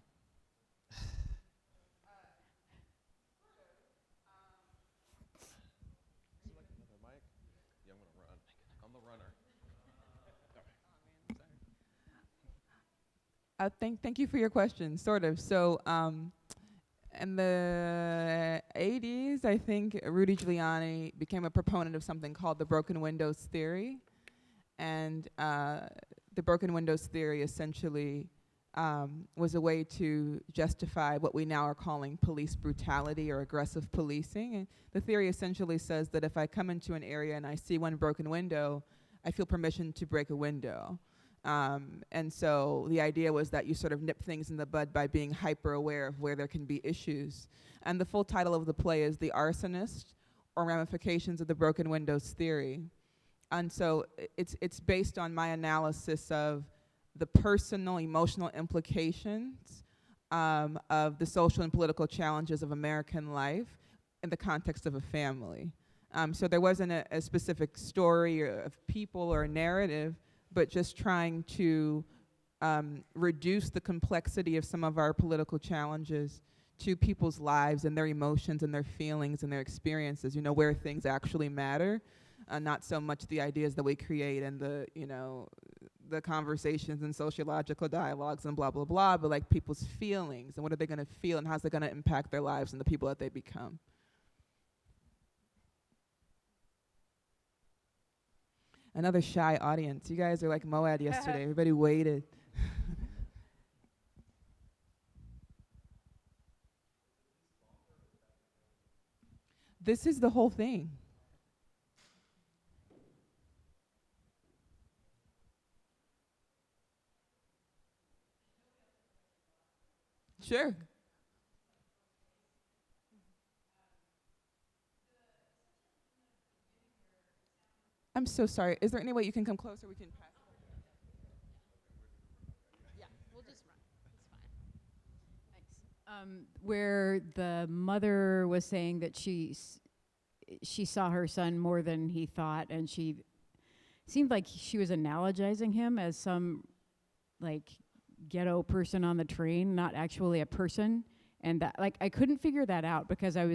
Thank you for your question, sort of. So in the 80s, I think Rudy Giuliani became a proponent of something called the broken windows theory. And the broken windows theory essentially was a way to justify what we now are calling police brutality or aggressive policing. And the theory essentially says that if I come into an area and I see one broken window, I feel permission to break a window. And so the idea was that you sort of nip things in the bud by being hyper aware of where there can be issues. And the full title of the play is The Arsonist, or Ramifications of the Broken Windows Theory. And so it's based on my analysis of the personal, emotional implications of the social and political challenges of American life in the context of a family. So there wasn't a specific story of people or a narrative, but just trying to reduce the complexity of some of our political challenges to people's lives and their emotions and their feelings and their experiences, you know, where things actually matter, not so much the ideas that we create and the, you know, the conversations and sociological dialogues and blah, blah, blah, but like people's feelings and what are they gonna feel and how's it gonna impact their lives and the people that they become. Another shy audience. You guys are like Moad yesterday. Everybody waited. This is the whole thing. Sure. I'm so sorry. Is there any way you can come closer? We can pass. Yeah, we'll just run. It's fine. Thanks. Where the mother was saying that she saw her son more than he thought, and she seemed like she was analogizing him as some like ghetto person on the train, not actually a person. And that, like, I couldn't figure that out because I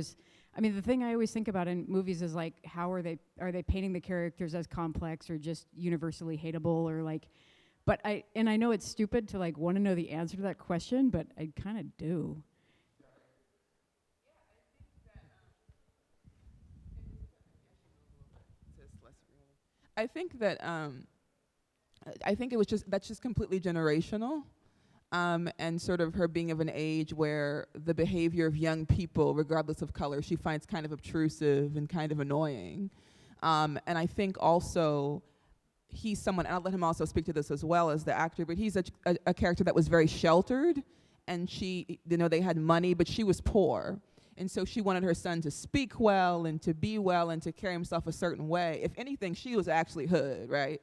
mean, the thing I always think about in movies is like, are they painting the characters as complex or just universally hateable or like, but I know it's stupid to like want to know the answer to that question, but I kind of do. I think that I think that's just completely generational, and sort of her being of an age where the behavior of young people, regardless of color, she finds kind of obtrusive and kind of annoying. And I think also he's someone, and I'll let him also speak to this as well as the actor, but he's a character that was very sheltered, and she, they had money, but she was poor. And so she wanted her son to speak well and to be well and to carry himself a certain way. If anything, she was actually hood, right?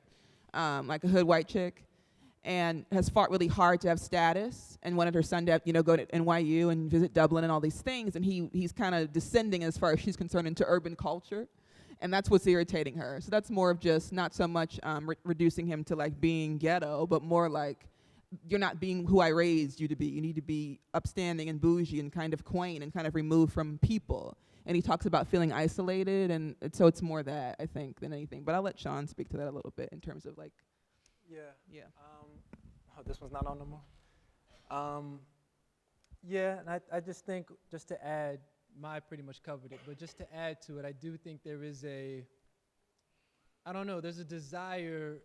Like a hood white chick, and has fought really hard to have status and wanted her son to have, go to NYU and visit Dublin and all these things. And he's kind of descending, as far as she's concerned, into urban culture. And that's what's irritating her. So that's more of just not so much reducing him to like being ghetto, but more like, you're not being who I raised you to be. You need to be upstanding and bougie and kind of quaint and kind of removed from people. And he talks about feeling isolated, and so it's more that, I think, than anything. But I'll let Sean speak to that a little bit in terms of like. Yeah. Yeah. Oh, this one's not on no more. Yeah, and I just think, just to add, Mai pretty much covered it, but just to add to it, I do think there is there's a desire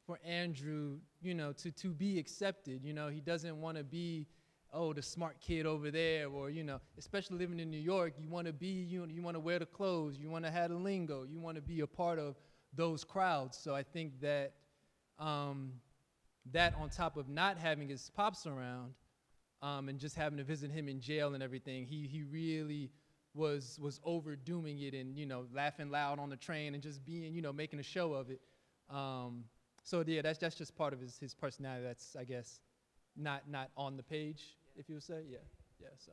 for Andrew, to be accepted. He doesn't want to be, the smart kid over there, or, especially living in New York, you want to be, you want to wear the clothes, you want to have the lingo, you want to be a part of those crowds. So I think that that on top of not having his pops around, and just having to visit him in jail and everything, he really was overdoing it and, laughing loud on the train and just being, making a show of it. So yeah, that's just part of his personality. That's, I guess, not on the page, if you would say. Yeah. So.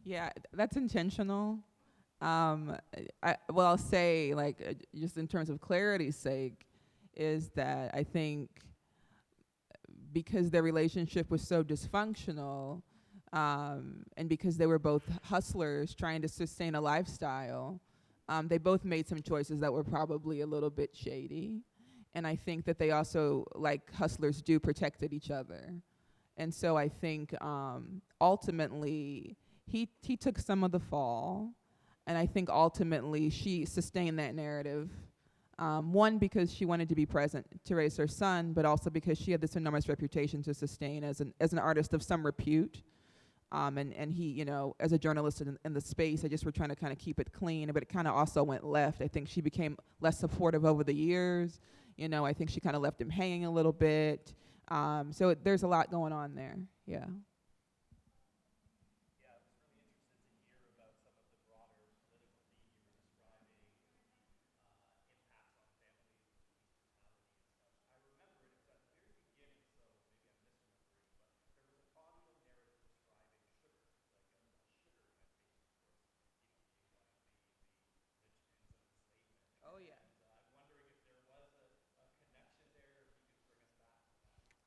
Yeah. Yeah, that's intentional. I'll say, like, just in terms of clarity's sake, is that I think because their relationship was so dysfunctional, and because they were both hustlers trying to sustain a lifestyle, they both made some choices that were probably a little bit shady. And I think that they also, like hustlers do, protected each other. And so I think ultimately he took some of the fall. And I think ultimately she sustained that narrative. One, because she wanted to be present to raise her son, but also because she had this enormous reputation to sustain as an artist of some repute. And he, as a journalist in the space, they just were trying to kind of keep it clean, but it kind of also went left. I think she became less supportive over the years. I think she kind of left him hanging a little bit. So there's a lot going on there. Yeah.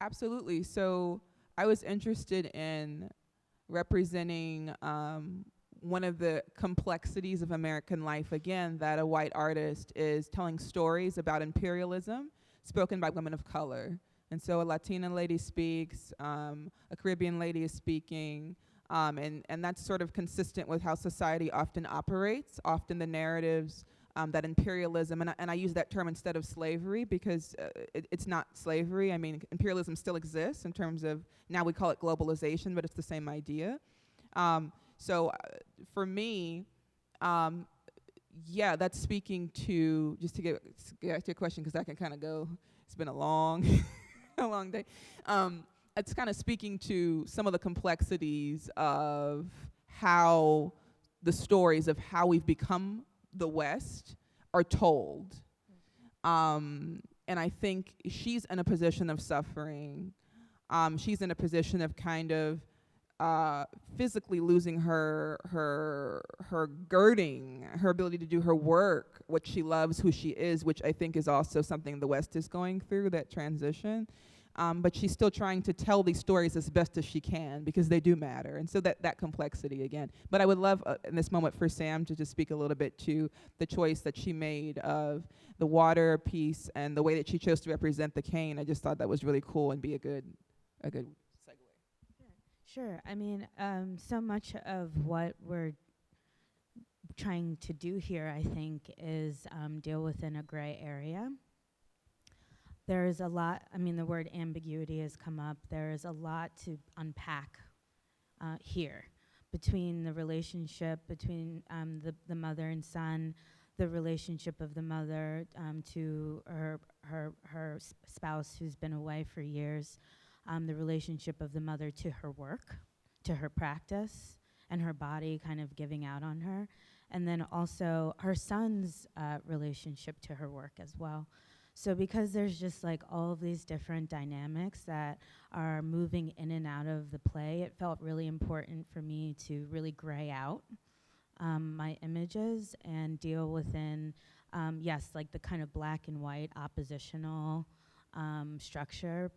Absolutely. So I was interested in representing one of the complexities of American life, again, that a white artist is telling stories about imperialism spoken by women of color. And so a Latina lady speaks, a Caribbean lady is speaking, and that's sort of consistent with how society often operates. Often the narratives that imperialism, and I use that term instead of slavery because it's not slavery. I mean, imperialism still exists in terms of, now we call it globalization, but it's the same idea. So for me, yeah, that's speaking to, just to get to your question, because I can kind of go, it's been a long, a long day. It's kind of speaking to some of the complexities of how the stories of how we've become the West are told. And I think she's in a position of suffering. She's in a position of kind of physically losing her girding, her ability to do her work, what she loves, who she is, which I think is also something the West is going through, that transition. But she's still trying to tell these stories as best as she can, because they do matter. And so that complexity again. But I would love in this moment for Sam to just speak a little bit to the choice that she made of the water piece and the way that she chose to represent the cane. I just thought that was really cool and be a good segue. Sure. I mean, so much of what we're trying to do here, I think, is deal within a gray area. There's a lot, I mean, the word ambiguity has come up. There's a lot to unpack here between the relationship between the mother and son, the relationship of the mother to her spouse who's been away for years, the relationship of the mother to her work, to her practice, and her body kind of giving out on her, and then also her son's relationship to her work as well. So because there's just like all of these different dynamics that are moving in and out of the play, it felt really important for me to really gray out my images and deal within, yes, like the kind of black and white oppositional structure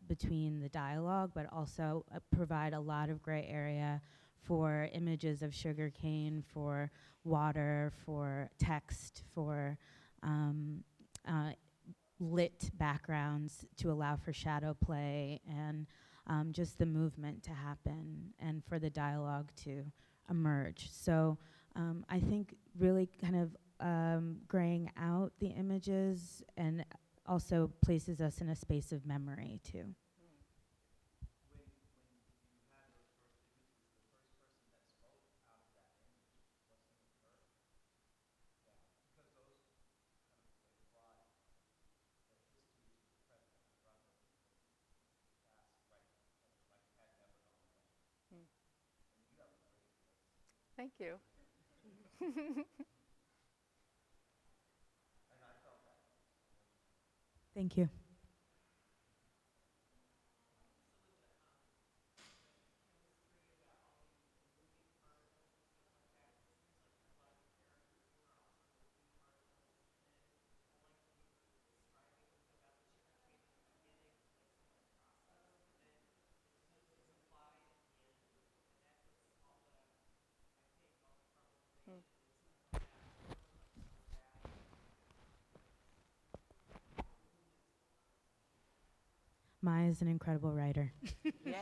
between the dialogue, but also provide a lot of gray area for images of sugarcane, for water, for text, for lit backgrounds to allow for shadow play and just the movement to happen and for the dialogue to emerge. So I think really kind of graying out the images and also places us in a space of memory too. Thank you. Thank you. Maya's an incredible writer. Yeah.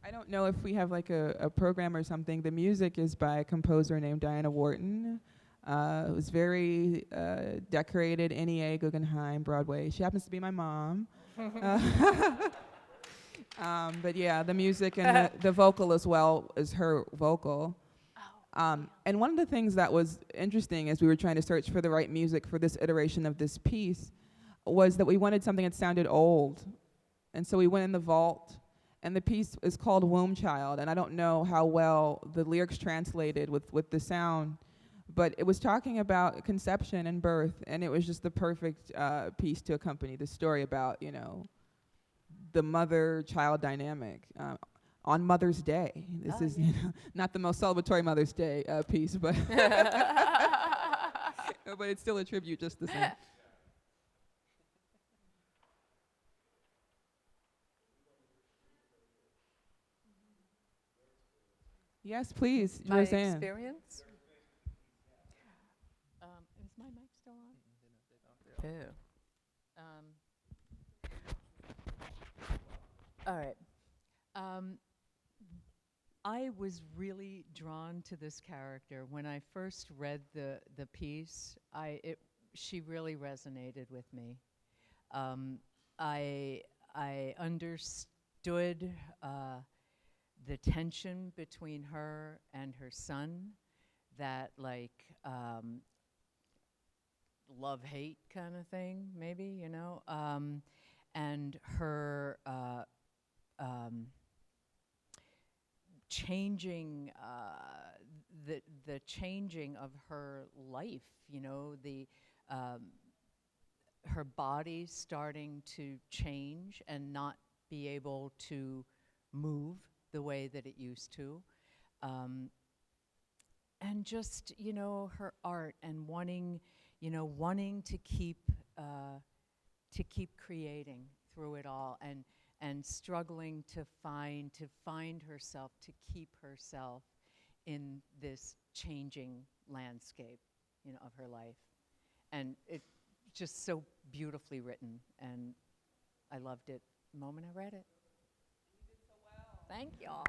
I don't know if we have like a program or something. The music is by a composer named Diana Wharton. It was very decorated, NEA, Guggenheim, Broadway. She happens to be my mom. But yeah, the music and the vocal as well is her vocal. And one of the things that was interesting as we were trying to search for the right music for this iteration of this piece was that we wanted something that sounded old. And so we went in the vault, and the piece is called Womb Child, and I don't know how well the lyrics translated with the sound, but it was talking about conception and birth, and it was just the perfect piece to accompany the story about, you know, the mother-child dynamic. On Mother's Day. This is you know, not the most celebratory Mother's Day piece, but but it's still a tribute just the same. Yes, please, My Roseanne. experience? Is my mic still on? Ew. All right. I was really drawn to this character. When I first read the piece, she really resonated with me. I understood the tension between her and her son, that love-hate kind of thing, maybe, you know, and her changing, the changing of her life, you know, her body starting to change and not be able to move the way that it used to. And just, you know, her art and wanting to keep creating through it all, and struggling to find herself, to keep herself in this changing landscape, you know, of her life. And it just so beautifully written, and I loved it the moment I read it. You did so well. Thank y'all.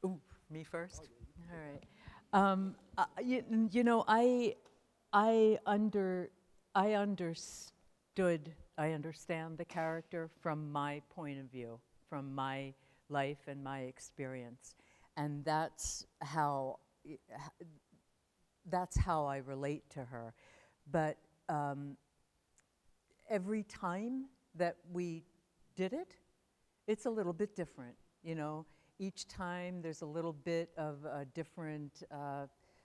Ooh, me first? All right. You know, I understand the character from my point of view, from my life and my experience. And that's how I relate to her. But every time that we did it, it's a little bit different, you know. Each time there's a little bit of a different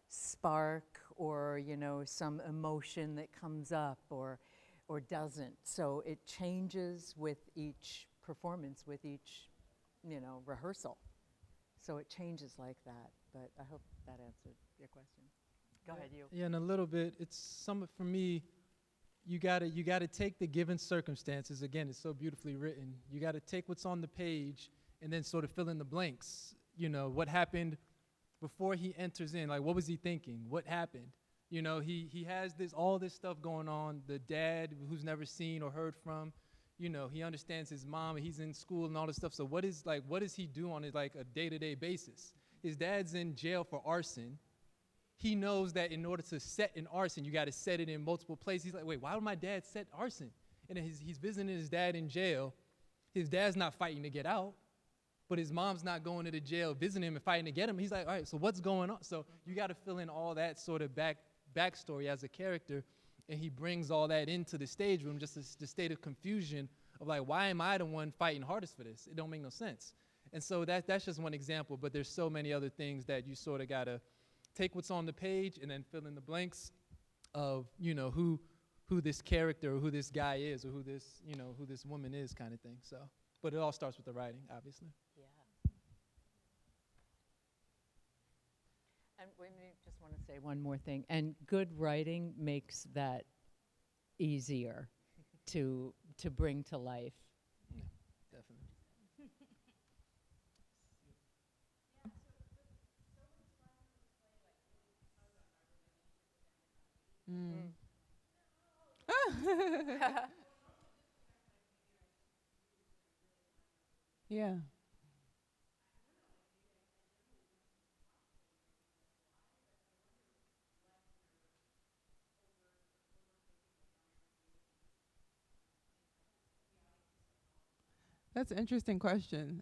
spark, or, you know, some emotion that comes up or doesn't. So it changes with each performance, with each, you know, rehearsal. So it changes like that. But I hope that answered your question. Go ahead, you. Yeah, and a little bit, for me, you gotta take the given circumstances. Again, it's so beautifully written. You gotta take what's on the page and then sort of fill in the blanks. You know, what happened before he enters in? Like, what was he thinking? What happened? You know, he has all this stuff going on. The dad, who's never seen or heard from, you know, he understands his mom, he's in school and all this stuff. So what does he do on a day-to-day basis? His dad's in jail for arson. He knows that in order to set an arson, you got to set it in multiple places. He's like, wait, why would my dad set arson? And then he's visiting his dad in jail. His dad's not fighting to get out, but his mom's not going to the jail visiting him and fighting to get him. He's like, all right, so what's going on? So you got to fill in all that sort of backstory as a character, and he brings all that into the stage room, just the state of confusion of like, why am I the one fighting hardest for this? It don't make no sense. And so that's just one example, but there's so many other things that you sort of got to take what's on the page and then fill in the blanks of, you know, who this character or who this guy is or who this woman is, kind of thing. So, but it all starts with the writing, obviously. Yeah. And we just want to say one more thing. And good writing makes that easier to bring to life. Yeah, definitely. Yeah. That's an interesting question.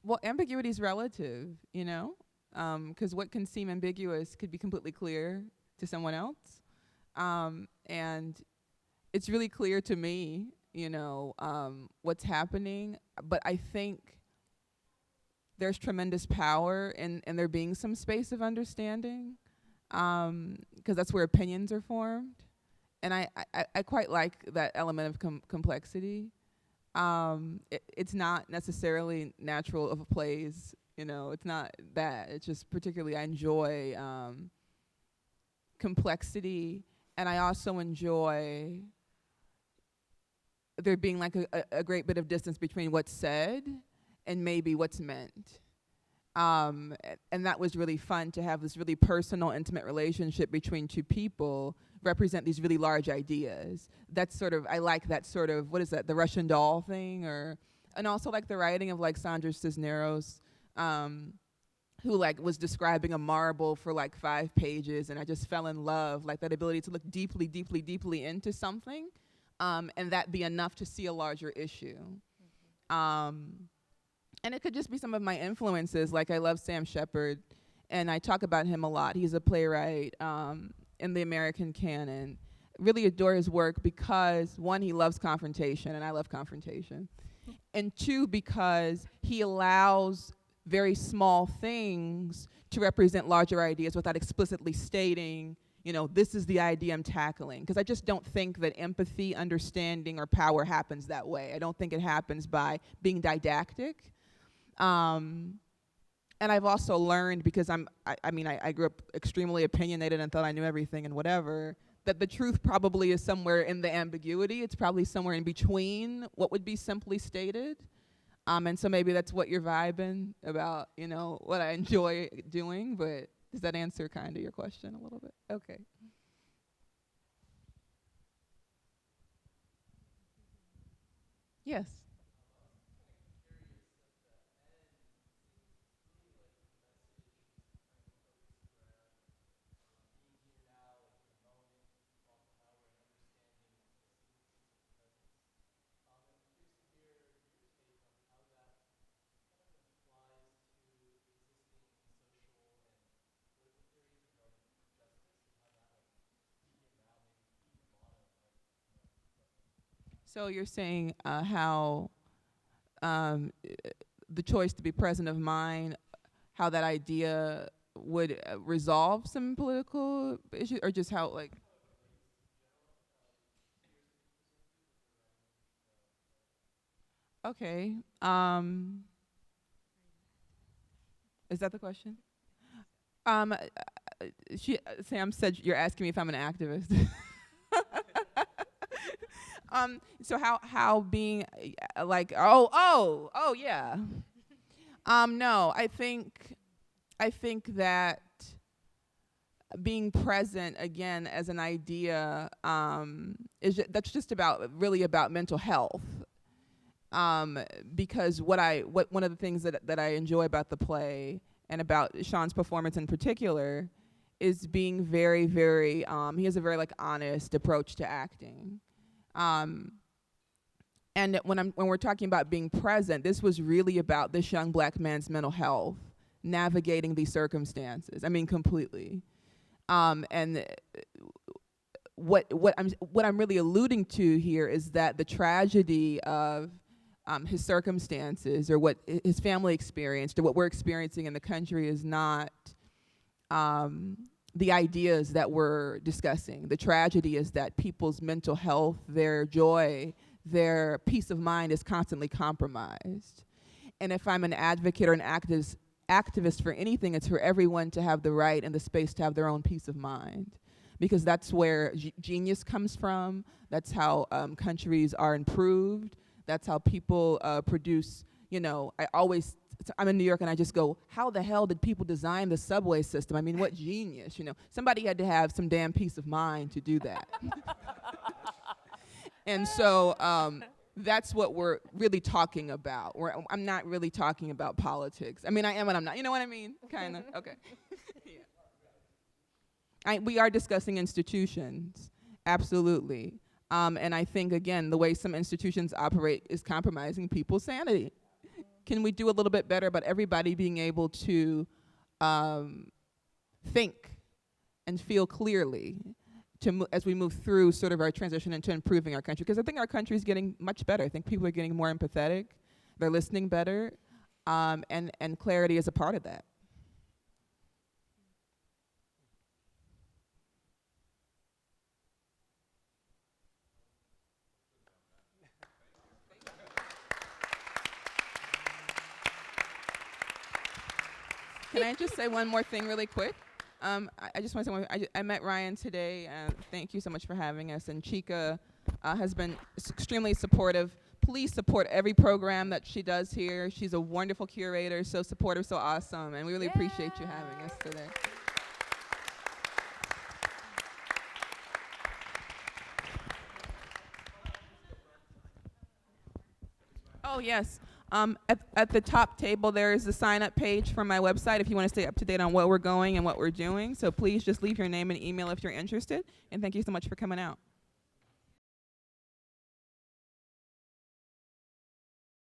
Well, ambiguity is relative, you know, because what can seem ambiguous could be completely clear to someone else. And it's really clear to me, you know, what's happening. But I think there's tremendous power in there being some space of understanding, because that's where opinions are formed. And I quite like that element of complexity. It's not necessarily natural of plays You know, it's not that. It's just particularly I enjoy complexity, and I also enjoy there being like a great bit of distance between what's said and maybe what's meant. And that was really fun to have this really personal, intimate relationship between two people represent these really large ideas. That's sort of, I like that sort of, what is that, the Russian doll thing? And also like the writing of like Sandra Cisneros, who like was describing a marble for like 5 pages, and I just fell in love, like that ability to look deeply, deeply, deeply into something, and that be enough to see a larger issue. And it could just be some of my influences, like I love Sam Shepard, and I talk about him a lot. He's a playwright in the American canon. Really adore his work because, one, he loves confrontation, and I love confrontation. And two, because he allows very small things to represent larger ideas without explicitly stating, you know, this is the idea I'm tackling. Because I just don't think that empathy, understanding, or power happens that way. I don't think it happens by being didactic. And I've also learned, because I grew up extremely opinionated and thought I knew everything and whatever, that the truth probably is somewhere in the ambiguity. It's probably somewhere in between what would be simply stated. And so maybe that's what you're vibing about, you know, what I enjoy doing. But does that answer kind of your question a little bit? Okay. Yes. So you're saying how the choice to be present of mind, how that idea would resolve some political issues, or just how, like? Okay. Is that the question? Sam said you're asking me if I'm an activist. So how being like oh yeah. No, I think that being present again as an idea that's just really about mental health. Because one of the things that I enjoy about the play and about Sean's performance in particular is being very, very he has a very like honest approach to acting. And when we're talking about being present, this was really about this young black man's mental health, navigating these circumstances. I mean, completely. And what I'm really alluding to here is that the tragedy of his circumstances, or what his family experienced, or what we're experiencing in the country, is not the ideas that we're discussing. The tragedy is that people's mental health, their joy, their peace of mind is constantly compromised. And if I'm an advocate or an activist for anything, it's for everyone to have the right and the space to have their own peace of mind. Because that's where genius comes from. That's how countries are improved. That's how people produce, you know, I'm in New York and I just go, how the hell did people design the subway system? I mean, what genius, you know? Somebody had to have some damn peace of mind to do that. And so that's what we're really talking about. I'm not really talking about politics. I mean, I am and I'm not. You know what I mean? Kind of. Okay. Yeah. We are discussing institutions, absolutely. And I think, again, the way some institutions operate is compromising people's sanity. Can we do a little bit better about everybody being able to think and feel clearly as we move through sort of our transition into improving our country? Because I think our country is getting much better. I think people are getting more empathetic. They're listening better. And clarity is a part of that. Can I just say one more thing really quick? I just want to say one. I met Ryan today. Thank you so much for having us. And Chica has been extremely supportive. Please support every program that she does here. She's a wonderful curator, so supportive, so awesome. And we really appreciate you having us today. Oh, yes. At the top table, there is the sign-up page for my website if you want to stay up to date on what we're going and what we're doing. So please just leave your name and email if you're interested. And thank you so much for coming out.